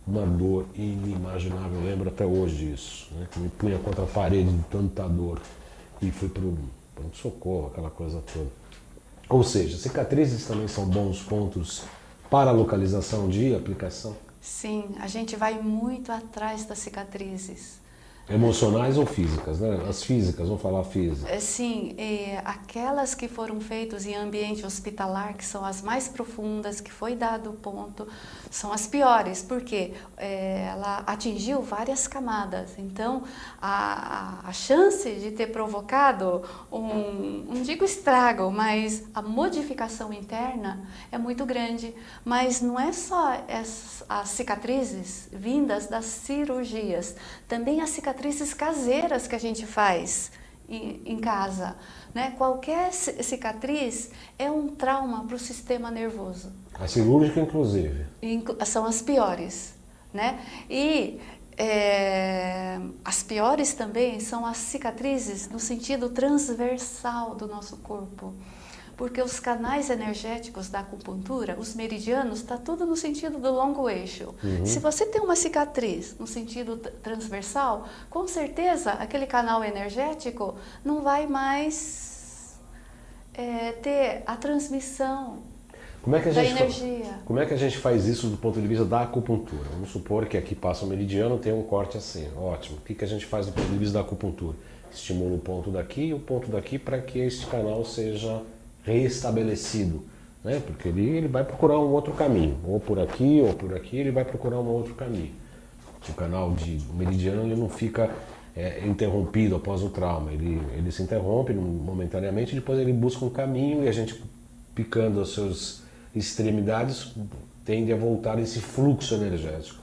Uma dor inimaginável, eu lembro até hoje disso, né? Que me punha contra a parede de tanta dor. E fui para o socorro, aquela coisa toda. Ou seja, cicatrizes também são bons pontos para a localização de aplicação. Sim, a gente vai muito atrás das cicatrizes. Emocionais ou físicas, né? As físicas, vamos falar físicas. Sim, aquelas que foram feitas em ambiente hospitalar, que são as mais profundas, que foi dado o ponto, são as piores, porque ela atingiu várias camadas. Então, a chance de ter provocado não digo estrago, mas a modificação interna é muito grande. Mas não é só as cicatrizes vindas das cirurgias, também as cicatrizes caseiras que a gente faz em casa, né? Qualquer cicatriz é um trauma para o sistema nervoso. A cirúrgica, inclusive. São as piores, né? E as piores também são as cicatrizes no sentido transversal do nosso corpo. Porque os canais energéticos da acupuntura, os meridianos, está tudo no sentido do longo eixo. Se você tem uma cicatriz no sentido transversal, com certeza aquele canal energético não vai mais ter a transmissão da energia. Como é que a gente faz isso do ponto de vista da acupuntura? Vamos supor que aqui passa um meridiano, tem um corte assim, ótimo. O que a gente faz do ponto de vista da acupuntura? Estimula o ponto daqui e o ponto daqui para que este canal seja reestabelecido, né? Porque ele vai procurar um outro caminho, ou por aqui, ele vai procurar um outro caminho. O canal meridiano ele não fica interrompido após o trauma, ele se interrompe momentaneamente, depois ele busca um caminho e a gente, picando as suas extremidades, tende a voltar esse fluxo energético.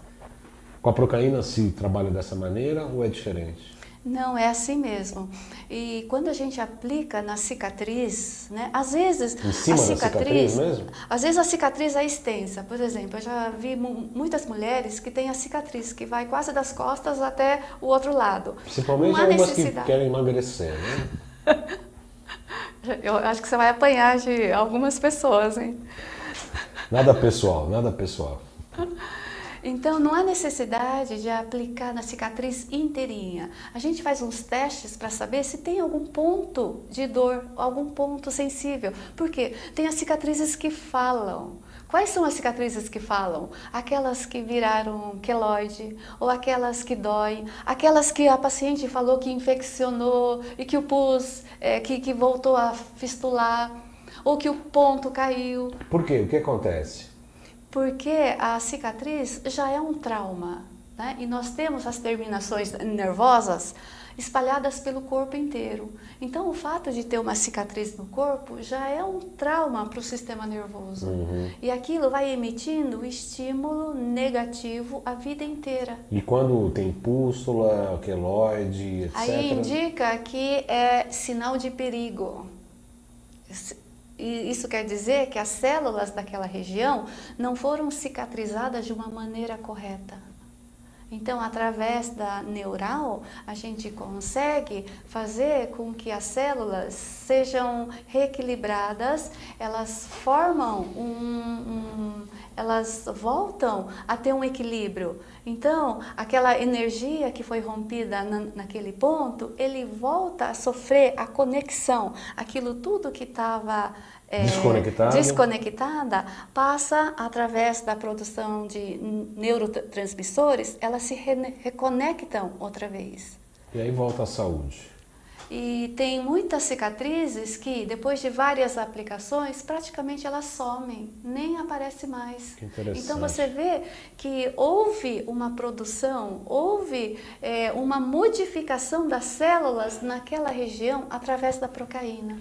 Com a procaína se trabalha dessa maneira ou é diferente? Não, é assim mesmo. E quando a gente aplica na cicatriz, né, às vezes em cima da cicatriz mesmo? Às vezes a cicatriz é extensa. Por exemplo, eu já vi muitas mulheres que têm a cicatriz que vai quase das costas até o outro lado. Principalmente algumas que querem emagrecer, né? Eu acho que você vai apanhar de algumas pessoas, hein? Nada pessoal, nada pessoal. Então, não há necessidade de aplicar na cicatriz inteirinha. A gente faz uns testes para saber se tem algum ponto de dor, algum ponto sensível. Por quê? Tem as cicatrizes que falam. Quais são as cicatrizes que falam? Aquelas que viraram queloide, ou aquelas que doem, aquelas que a paciente falou que infeccionou e que o pus, que voltou a fistular, ou que o ponto caiu. Por quê? O que acontece? Porque a cicatriz já é um trauma, né? E nós temos as terminações nervosas espalhadas pelo corpo inteiro. Então, o fato de ter uma cicatriz no corpo já é um trauma para o sistema nervoso. E aquilo vai emitindo estímulo negativo a vida inteira. E quando tem pústula, queloide, etc. Aí indica que é sinal de perigo. E isso quer dizer que as células daquela região não foram cicatrizadas de uma maneira correta. Então, através da neural, a gente consegue fazer com que as células sejam reequilibradas, elas formam elas voltam a ter um equilíbrio. Então, aquela energia que foi rompida naquele ponto, ele volta a sofrer a conexão. Aquilo tudo que estava desconectada passa através da produção de neurotransmissores, elas se reconectam outra vez. E aí volta a saúde. E tem muitas cicatrizes que, depois de várias aplicações, praticamente elas somem, nem aparece mais. Que interessante. Então você vê que houve uma produção, houve uma modificação das células naquela região através da procaína.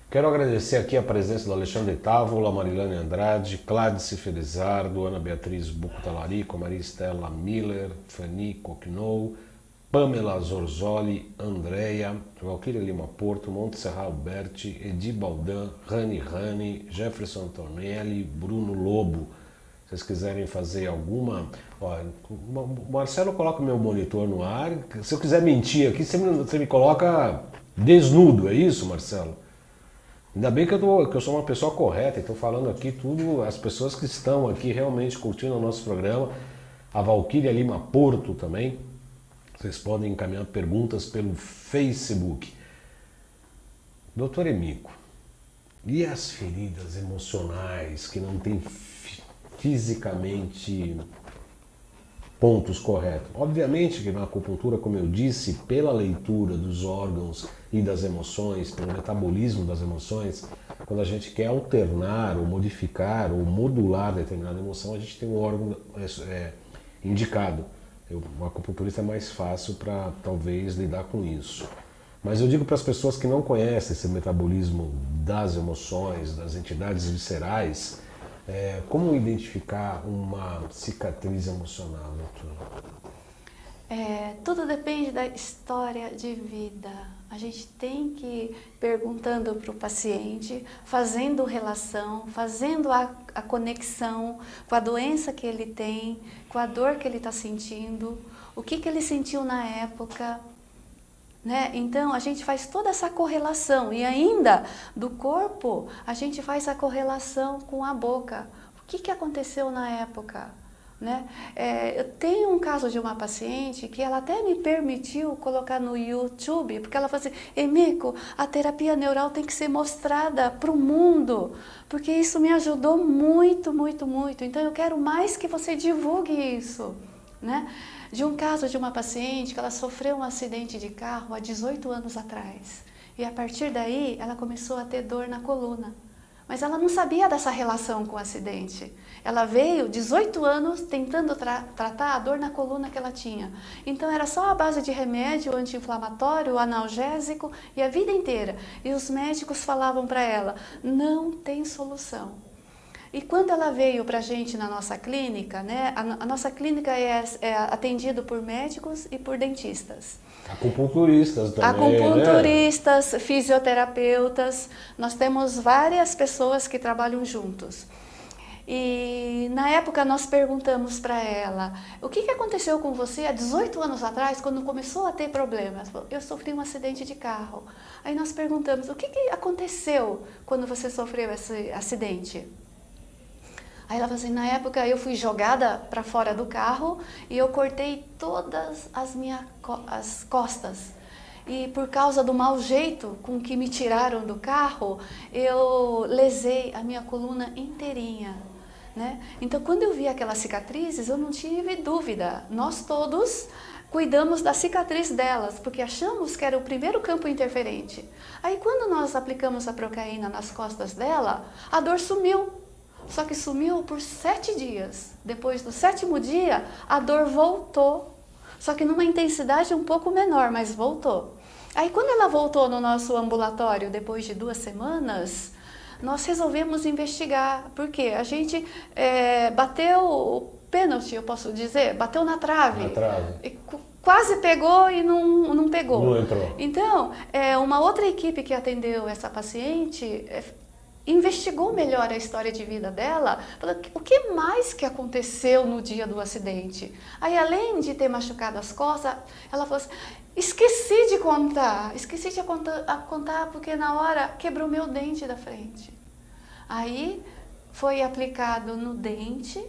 Quero agradecer aqui a presença do Alexandre Távola, Marilane Andrade, Cládice Felizardo, Ana Beatriz Bucutalarico, Maria Estela Miller, Fanny Coquinou, Pamela Zorzoli, Andréia, Valquíria Lima Porto, Montserrat Alberti, Edi Baldan, Rani, Jefferson Antonelli, Bruno Lobo. Se vocês quiserem fazer alguma... Ó, o Marcelo coloca o meu monitor no ar. Se eu quiser mentir aqui, você me coloca desnudo, é isso, Marcelo? Ainda bem que eu sou uma pessoa correta e estou falando aqui tudo, as pessoas que estão aqui realmente curtindo o nosso programa. A Valquíria Lima Porto também. Vocês podem encaminhar perguntas pelo Facebook. Doutor Emico, e as feridas emocionais que não têm fisicamente pontos corretos? Obviamente que na acupuntura, como eu disse, pela leitura dos órgãos e das emoções, pelo metabolismo das emoções, quando a gente quer alternar ou modificar ou modular determinada emoção, a gente tem um órgão indicado. O acupunturista é mais fácil para, talvez, lidar com isso. Mas eu digo para as pessoas que não conhecem esse metabolismo das emoções, das entidades viscerais, como identificar uma cicatriz emocional, doutora? Tudo depende da história de vida. A gente tem que ir perguntando para o paciente, fazendo relação, fazendo a conexão com a doença que ele tem, com a dor que ele está sentindo, o que ele sentiu na época, né? Então a gente faz toda essa correlação e ainda do corpo a gente faz a correlação com a boca. O que aconteceu na época? Né? Eu tenho um caso de uma paciente que ela até me permitiu colocar no YouTube, porque ela falou assim, Emico, a terapia neural tem que ser mostrada para o mundo, porque isso me ajudou muito, muito, muito. Então eu quero mais que você divulgue isso. Né? De um caso de uma paciente que ela sofreu um acidente de carro há 18 anos atrás. E a partir daí ela começou a ter dor na coluna. Mas ela não sabia dessa relação com o acidente. Ela veio 18 anos tentando tratar a dor na coluna que ela tinha. Então era só a base de remédio anti-inflamatório, analgésico e a vida inteira. E os médicos falavam para ela, não tem solução. E quando ela veio para a gente na nossa clínica, né, a nossa clínica é atendida por médicos e por dentistas. Acupunturistas também, Acupunturistas, né? Fisioterapeutas, nós temos várias pessoas que trabalham juntos. E na época nós perguntamos para ela, o que aconteceu com você há 18 anos atrás, quando começou a ter problemas? Eu sofri um acidente de carro. Aí nós perguntamos, o que aconteceu quando você sofreu esse acidente? Aí ela falou assim, na época eu fui jogada para fora do carro e eu cortei todas as costas. E por causa do mau jeito com que me tiraram do carro, eu lesei a minha coluna inteirinha. Né? Então quando eu vi aquelas cicatrizes, eu não tive dúvida. Nós todos cuidamos da cicatriz delas, porque achamos que era o primeiro campo interferente. Aí quando nós aplicamos a procaína nas costas dela, a dor sumiu. Só que sumiu por 7 dias. Depois do 7º dia, a dor voltou. Só que numa intensidade um pouco menor, mas voltou. Aí quando ela voltou no nosso ambulatório, depois de 2 semanas, nós resolvemos investigar. Por quê? A gente bateu o pênalti, eu posso dizer, bateu na trave. Na trave. E quase pegou e não pegou. Não entrou. Então, uma outra equipe que atendeu essa paciente investigou melhor a história de vida dela, falou, o que mais que aconteceu no dia do acidente? Aí, além de ter machucado as costas, ela falou assim, esqueci de contar porque na hora quebrou meu dente da frente. Aí foi aplicado no dente,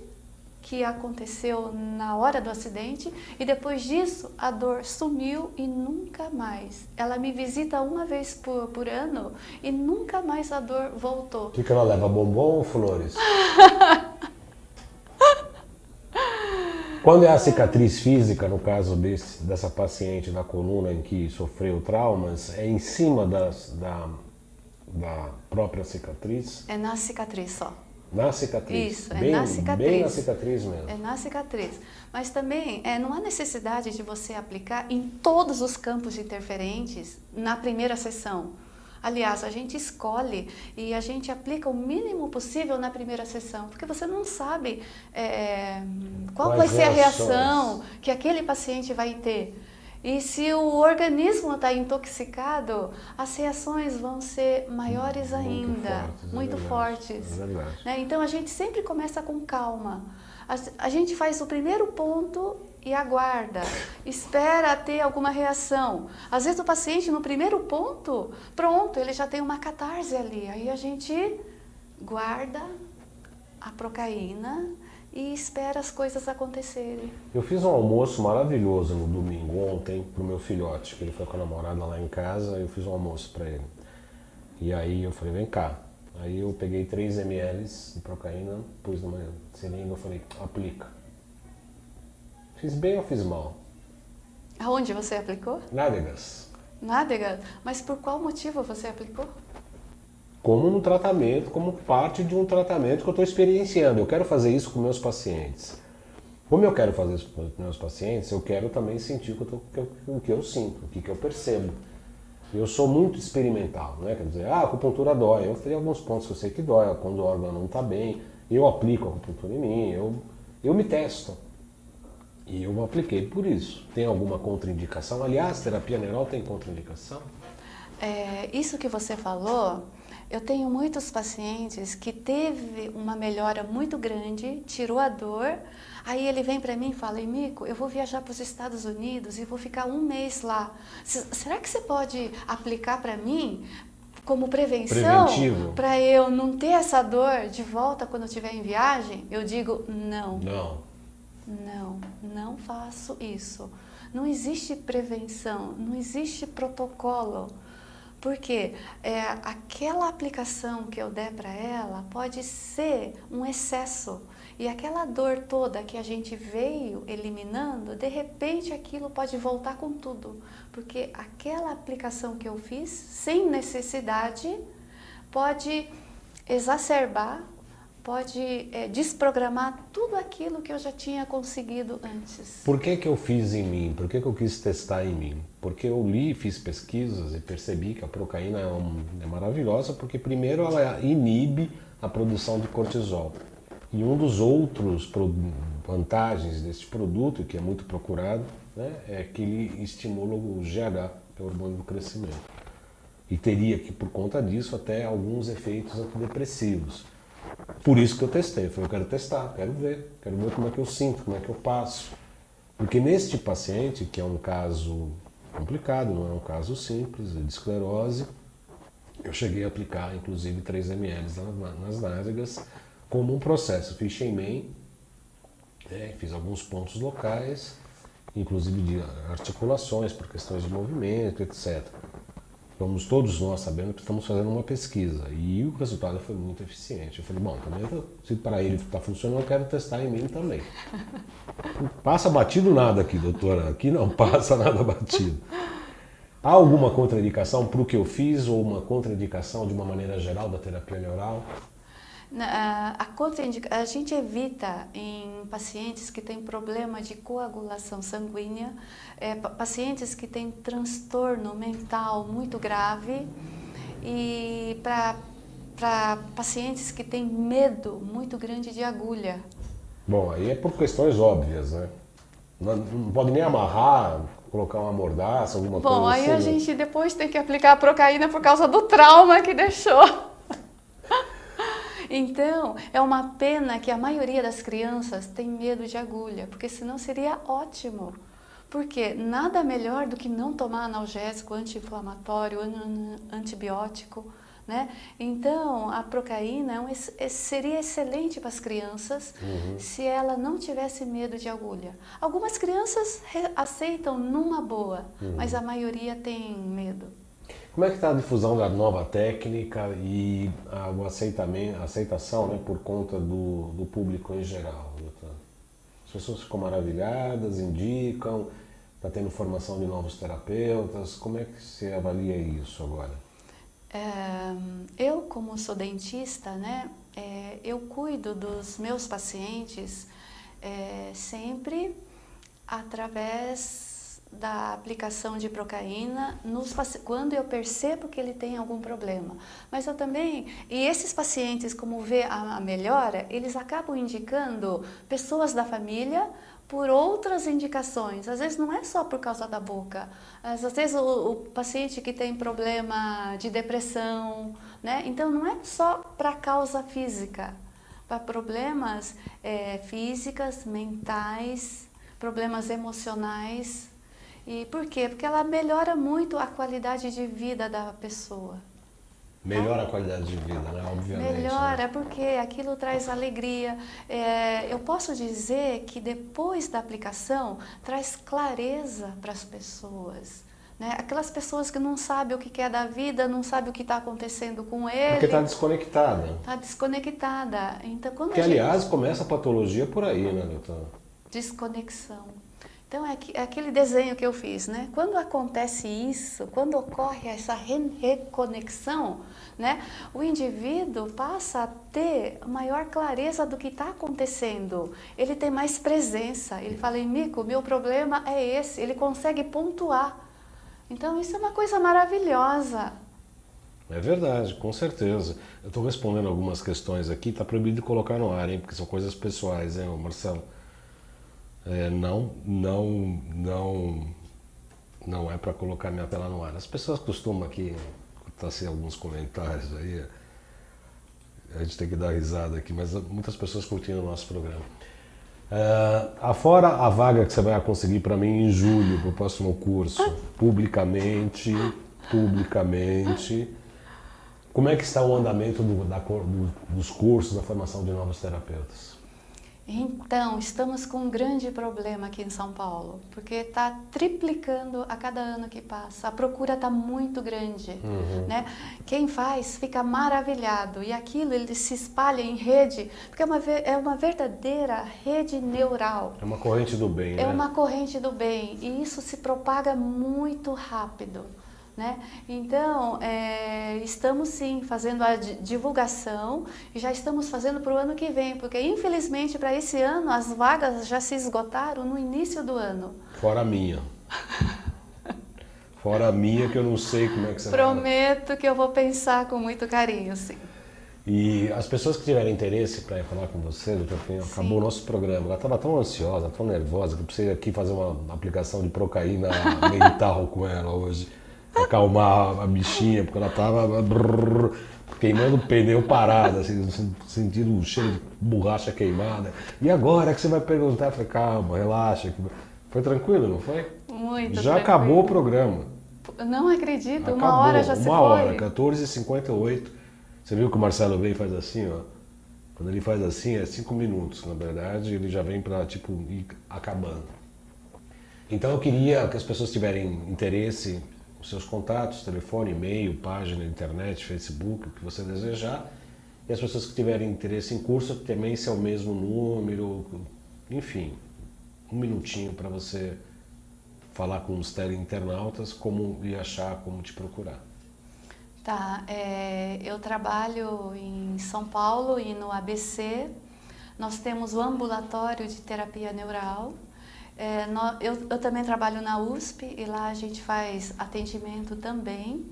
que aconteceu na hora do acidente, e depois disso a dor sumiu e nunca mais. Ela me visita uma vez por ano e nunca mais a dor voltou. O que ela leva, bombom ou flores? Quando é a cicatriz física, no caso dessa paciente da coluna em que sofreu traumas, é em cima da própria cicatriz? É na cicatriz só. Na cicatriz? Isso, bem, é na cicatriz. Bem na cicatriz mesmo. É na cicatriz. Mas também não há necessidade de você aplicar em todos os campos interferentes na primeira sessão. Aliás, a gente escolhe e a gente aplica o mínimo possível na primeira sessão, porque você não sabe qual vai ser a reação que aquele paciente vai ter. E se o organismo está intoxicado, as reações vão ser maiores ainda, muito fortes. É verdade. Né? Então a gente sempre começa com calma. A gente faz o primeiro ponto e aguarda, espera ter alguma reação. Às vezes o paciente no primeiro ponto, pronto, ele já tem uma catarse ali. Aí a gente guarda a procaína e espera as coisas acontecerem. Eu fiz um almoço maravilhoso no domingo ontem pro meu filhote, que ele foi com a namorada lá em casa, eu fiz um almoço para ele. E aí eu falei, vem cá. Aí eu peguei 3 ml de procaína, pus numa seringa, eu falei, aplica. Fiz bem ou fiz mal? Aonde você aplicou? Nádegas. Nádegas? Mas por qual motivo você aplicou? Como um tratamento, como parte de um tratamento que eu estou experienciando. Eu quero fazer isso com meus pacientes. Como eu quero fazer isso com meus pacientes, eu quero também sentir o que eu sinto, o que eu percebo. Eu sou muito experimental, né? Quer dizer, a acupuntura dói. Eu tenho alguns pontos que eu sei que dói, quando o órgão não está bem, eu aplico a acupuntura em mim, eu me testo. E eu apliquei por isso. Tem alguma contraindicação? Aliás, terapia neural tem contraindicação? Isso que você falou, eu tenho muitos pacientes que teve uma melhora muito grande, tirou a dor, aí ele vem para mim e fala, Emiko, eu vou viajar para os Estados Unidos e vou ficar 1 mês lá. Será que você pode aplicar para mim como prevenção para eu não ter essa dor de volta quando eu estiver em viagem? Eu digo, não. Não faço isso. Não existe prevenção, não existe protocolo. Porque aquela aplicação que eu der para ela pode ser um excesso. E aquela dor toda que a gente veio eliminando, de repente aquilo pode voltar com tudo. Porque aquela aplicação que eu fiz, sem necessidade, pode exacerbar, pode desprogramar tudo aquilo que eu já tinha conseguido antes. Por que eu fiz em mim? Por que eu quis testar em mim? Porque eu li, fiz pesquisas e percebi que a procaína é maravilhosa porque primeiro ela inibe a produção de cortisol. E um dos outros vantagens desse produto, que é muito procurado, né, é que ele estimula o GH, que é o hormônio do crescimento. E teria que, por conta disso, até alguns efeitos antidepressivos. Por isso que eu testei. Eu falei, eu quero testar, quero ver como é que eu sinto, como é que eu passo. Porque neste paciente, que é um caso complicado, não é um caso simples, é de esclerose, eu cheguei a aplicar, inclusive, 3 ml nas nádegas, como um processo. Fiz Shenmen, fiz alguns pontos locais, inclusive de articulações, por questões de movimento, etc. Vamos todos nós sabendo que estamos fazendo uma pesquisa e o resultado foi muito eficiente. Eu falei, bom, também se para ele está funcionando, eu quero testar em mim também. Não passa batido nada aqui, doutora. Aqui não passa nada batido. Há alguma contraindicação para o que eu fiz ou uma contraindicação de uma maneira geral da terapia neural? A gente evita em pacientes que têm problema de coagulação sanguínea, pacientes que têm transtorno mental muito grave e para pacientes que têm medo muito grande de agulha. Bom, aí é por questões óbvias, né? Não pode nem amarrar, colocar uma mordaça, alguma coisa assim. Bom, aí a gente depois tem que aplicar a procaína por causa do trauma que deixou. Então, é uma pena que a maioria das crianças tem medo de agulha, porque senão seria ótimo. Porque nada melhor do que não tomar analgésico, anti-inflamatório, antibiótico, né? Então, a procaína seria excelente para as crianças se ela não tivesse medo de agulha. Algumas crianças aceitam numa boa, mas a maioria tem medo. Como é que está a difusão da nova técnica e a aceitação, né, por conta do público em geral, doutora? As pessoas ficam maravilhadas, indicam, está tendo formação de novos terapeutas. Como é que você avalia isso agora? Eu, como sou dentista, né, eu cuido dos meus pacientes sempre através da aplicação de procaína quando eu percebo que ele tem algum problema. Mas eu também, e esses pacientes, como vê a melhora, eles acabam indicando pessoas da família por outras indicações. Às vezes não é só por causa da boca. Às vezes o paciente que tem problema de depressão, né? Então não é só para causa física, para problemas físicas, mentais, problemas emocionais. E por quê? Porque ela melhora muito a qualidade de vida da pessoa. Melhora a qualidade de vida, né? Obviamente. Melhora, né? porque aquilo traz alegria. Eu posso dizer que depois da aplicação, traz clareza para as pessoas. Né? Aquelas pessoas que não sabem o que é da vida, não sabem o que está acontecendo com ele. Porque está desconectada. Está desconectada. Então, quando que, aliás, começa a patologia por aí, né, doutora? Desconexão. Então, é aquele desenho que eu fiz, né? Quando acontece isso, quando ocorre essa reconexão, né? O indivíduo passa a ter maior clareza do que está acontecendo. Ele tem mais presença. Ele fala, Mico, meu problema é esse. Ele consegue pontuar. Então, isso é uma coisa maravilhosa. É verdade, com certeza. Eu estou respondendo algumas questões aqui. Está proibido de colocar no ar, hein? Porque são coisas pessoais, hein, Marcelo? Não é para colocar minha tela no ar. As pessoas costumam aqui, tá assim, alguns comentários aí, a gente tem que dar risada aqui, mas muitas pessoas curtindo o nosso programa. Afora a vaga que você vai conseguir para mim em julho, para o próximo curso, publicamente, como é que está o andamento dos cursos, da formação de novos terapeutas? Então, estamos com um grande problema aqui em São Paulo, porque está triplicando a cada ano que passa. A procura está muito grande, né? Quem faz fica maravilhado e aquilo ele se espalha em rede, porque é uma verdadeira rede neural. É uma corrente do bem, né? É uma corrente do bem e isso se propaga muito rápido. Né? Então, estamos sim fazendo a divulgação e já estamos fazendo para o ano que vem, porque infelizmente para esse ano as vagas já se esgotaram no início do ano. Fora a minha. Fora a minha, que eu não sei como é que você Prometo que eu vou pensar com muito carinho, sim. E as pessoas que tiverem interesse para falar com você, doutor Pinho, acabou o nosso programa. Ela estava tão ansiosa, tão nervosa, que eu precisei aqui fazer uma aplicação de procaína mental com ela hoje. Acalmar a bichinha, porque ela tava queimando o pneu parado, assim, sentindo um cheiro de borracha queimada. E agora que você vai perguntar? Eu falei, calma, relaxa. Foi tranquilo, não foi? Muito Já tranquilo. Acabou o programa. Não acredito, Acabou. uma hora já se foi. Uma hora, 14h58. Você viu que o Marcelo vem e faz assim, ó. Quando ele faz assim, é 5 minutos, na verdade, ele já vem para, tipo, ir acabando. Então eu queria que as pessoas tiverem interesse, os seus contatos, telefone, e-mail, página, internet, Facebook, o que você desejar. E as pessoas que tiverem interesse em curso, também se é o mesmo número, enfim, um minutinho para você falar com os teleinternautas como e achar como te procurar. Tá, eu trabalho em São Paulo e no ABC. Nós temos o ambulatório de terapia neural. Eu também trabalho na USP e lá a gente faz atendimento também.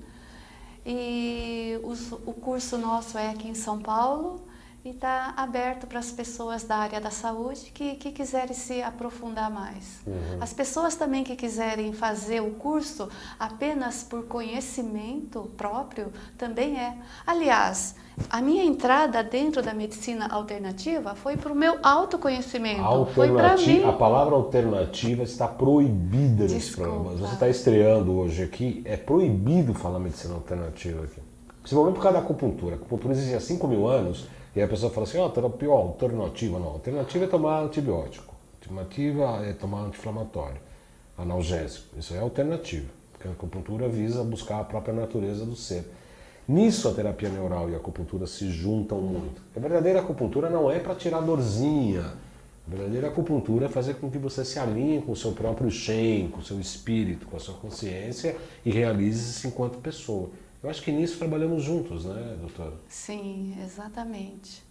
E o curso nosso é aqui em São Paulo e está aberto para as pessoas da área da saúde que quiserem se aprofundar mais. As pessoas também que quiserem fazer o curso apenas por conhecimento próprio também é. Aliás, a minha entrada dentro da medicina alternativa foi para o meu autoconhecimento. Foi para mim. A palavra alternativa está proibida nesse programa. Você está estreando hoje aqui, é proibido falar medicina alternativa aqui. Principalmente por causa da acupuntura. A acupuntura existe há 5 mil anos e aí a pessoa fala assim, terapia alternativa. Não, alternativa é tomar antibiótico. Alternativa é tomar anti-inflamatório, analgésico. Isso é alternativo, porque a acupuntura visa buscar a própria natureza do ser. Nisso a terapia neural e a acupuntura se juntam muito. A verdadeira acupuntura não é para tirar dorzinha. A verdadeira acupuntura é fazer com que você se alinhe com o seu próprio Shen, com o seu espírito, com a sua consciência e realize-se enquanto pessoa. Eu acho que nisso trabalhamos juntos, né, doutora? Sim, exatamente.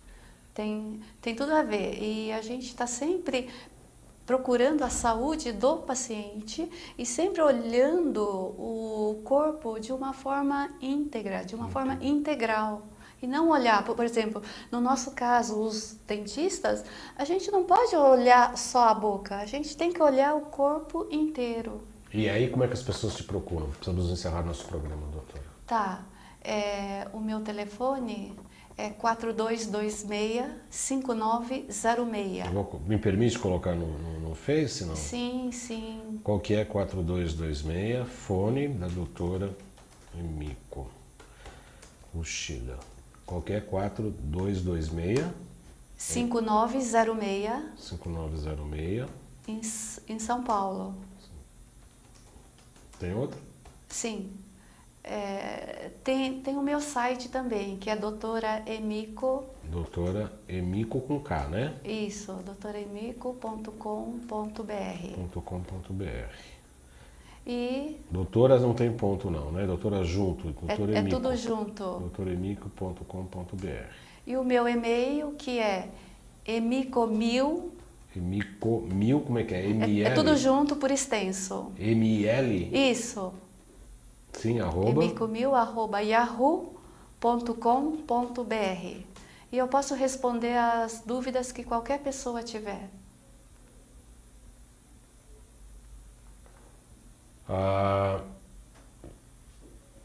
Tem tudo a ver. E a gente está sempre procurando a saúde do paciente e sempre olhando o corpo de uma forma íntegra, de uma forma integral. E não olhar, por exemplo, no nosso caso, os dentistas, a gente não pode olhar só a boca, a gente tem que olhar o corpo inteiro. E aí, como é que as pessoas te procuram? Precisamos encerrar nosso programa, doutora. Tá, o meu telefone é 4226-5906. Me permite colocar no Face, não? Sim, sim. Qual que é 4226? Fone da doutora Emiko Uchida. Qual que é 4226? 5906 5906. em São Paulo. Tem outro? Sim. Tem o meu site também, que é doutora Emiko. Doutora Emiko com K, né? Isso, doutoraemiko.com.br. .com.br. E Doutoras não tem ponto não, né? Doutora junto. Doutora é Emiko. tudo junto. doutoraemiko.com.br. E o meu e-mail, que é emiko1000. Emiko 1000, como é que é? ML? É tudo junto por extenso. ML? Isso. Sim, arroba. emiko1000@yahoo.com.br. E eu posso responder as dúvidas que qualquer pessoa tiver.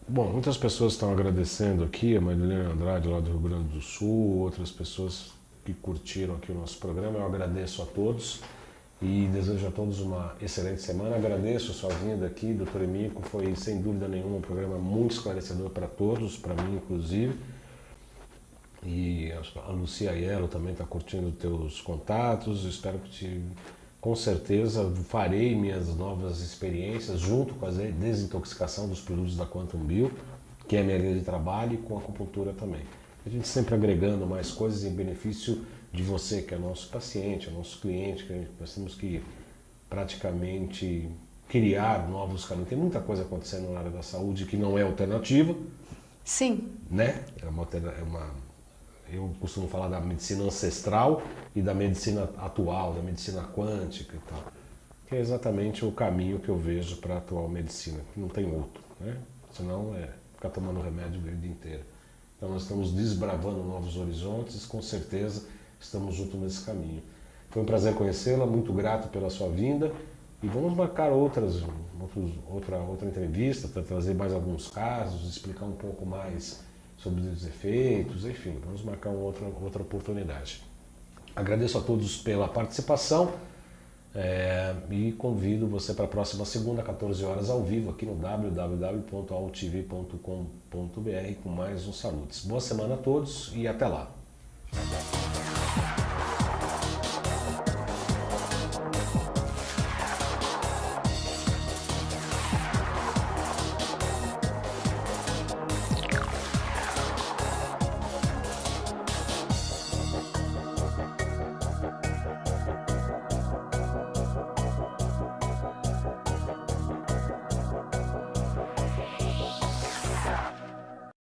Bom, muitas pessoas estão agradecendo aqui, a Marilena Andrade lá do Rio Grande do Sul, outras pessoas que curtiram aqui o nosso programa. Eu agradeço a todos e desejo a todos uma excelente semana. Agradeço a sua vinda aqui, doutor Emiko. Foi sem dúvida nenhuma um programa muito esclarecedor para todos, para mim inclusive. E a Lucia Aiello também está curtindo teus contatos. Espero que com certeza farei minhas novas experiências junto com a desintoxicação dos produtos da Quantum Bio, que é a minha linha de trabalho, e com a acupuntura também. A gente sempre agregando mais coisas em benefício de você, que é nosso paciente, é nosso cliente, que nós temos que praticamente criar novos caminhos. Tem muita coisa acontecendo na área da saúde que não é alternativa. Sim. Né? Eu costumo falar da medicina ancestral e da medicina atual, da medicina quântica e tal. Que é exatamente o caminho que eu vejo para a atual medicina, que não tem outro, né? Senão é ficar tomando remédio o dia inteiro. Então nós estamos desbravando novos horizontes, com certeza estamos juntos nesse caminho. Foi um prazer conhecê-la, muito grato pela sua vinda e vamos marcar outra entrevista para trazer mais alguns casos, explicar um pouco mais sobre os efeitos, enfim, vamos marcar uma outra oportunidade. Agradeço a todos pela participação e convido você para a próxima segunda, 14 horas, ao vivo, aqui no www.altv.com.br com mais um Salutes. Boa semana a todos e até lá!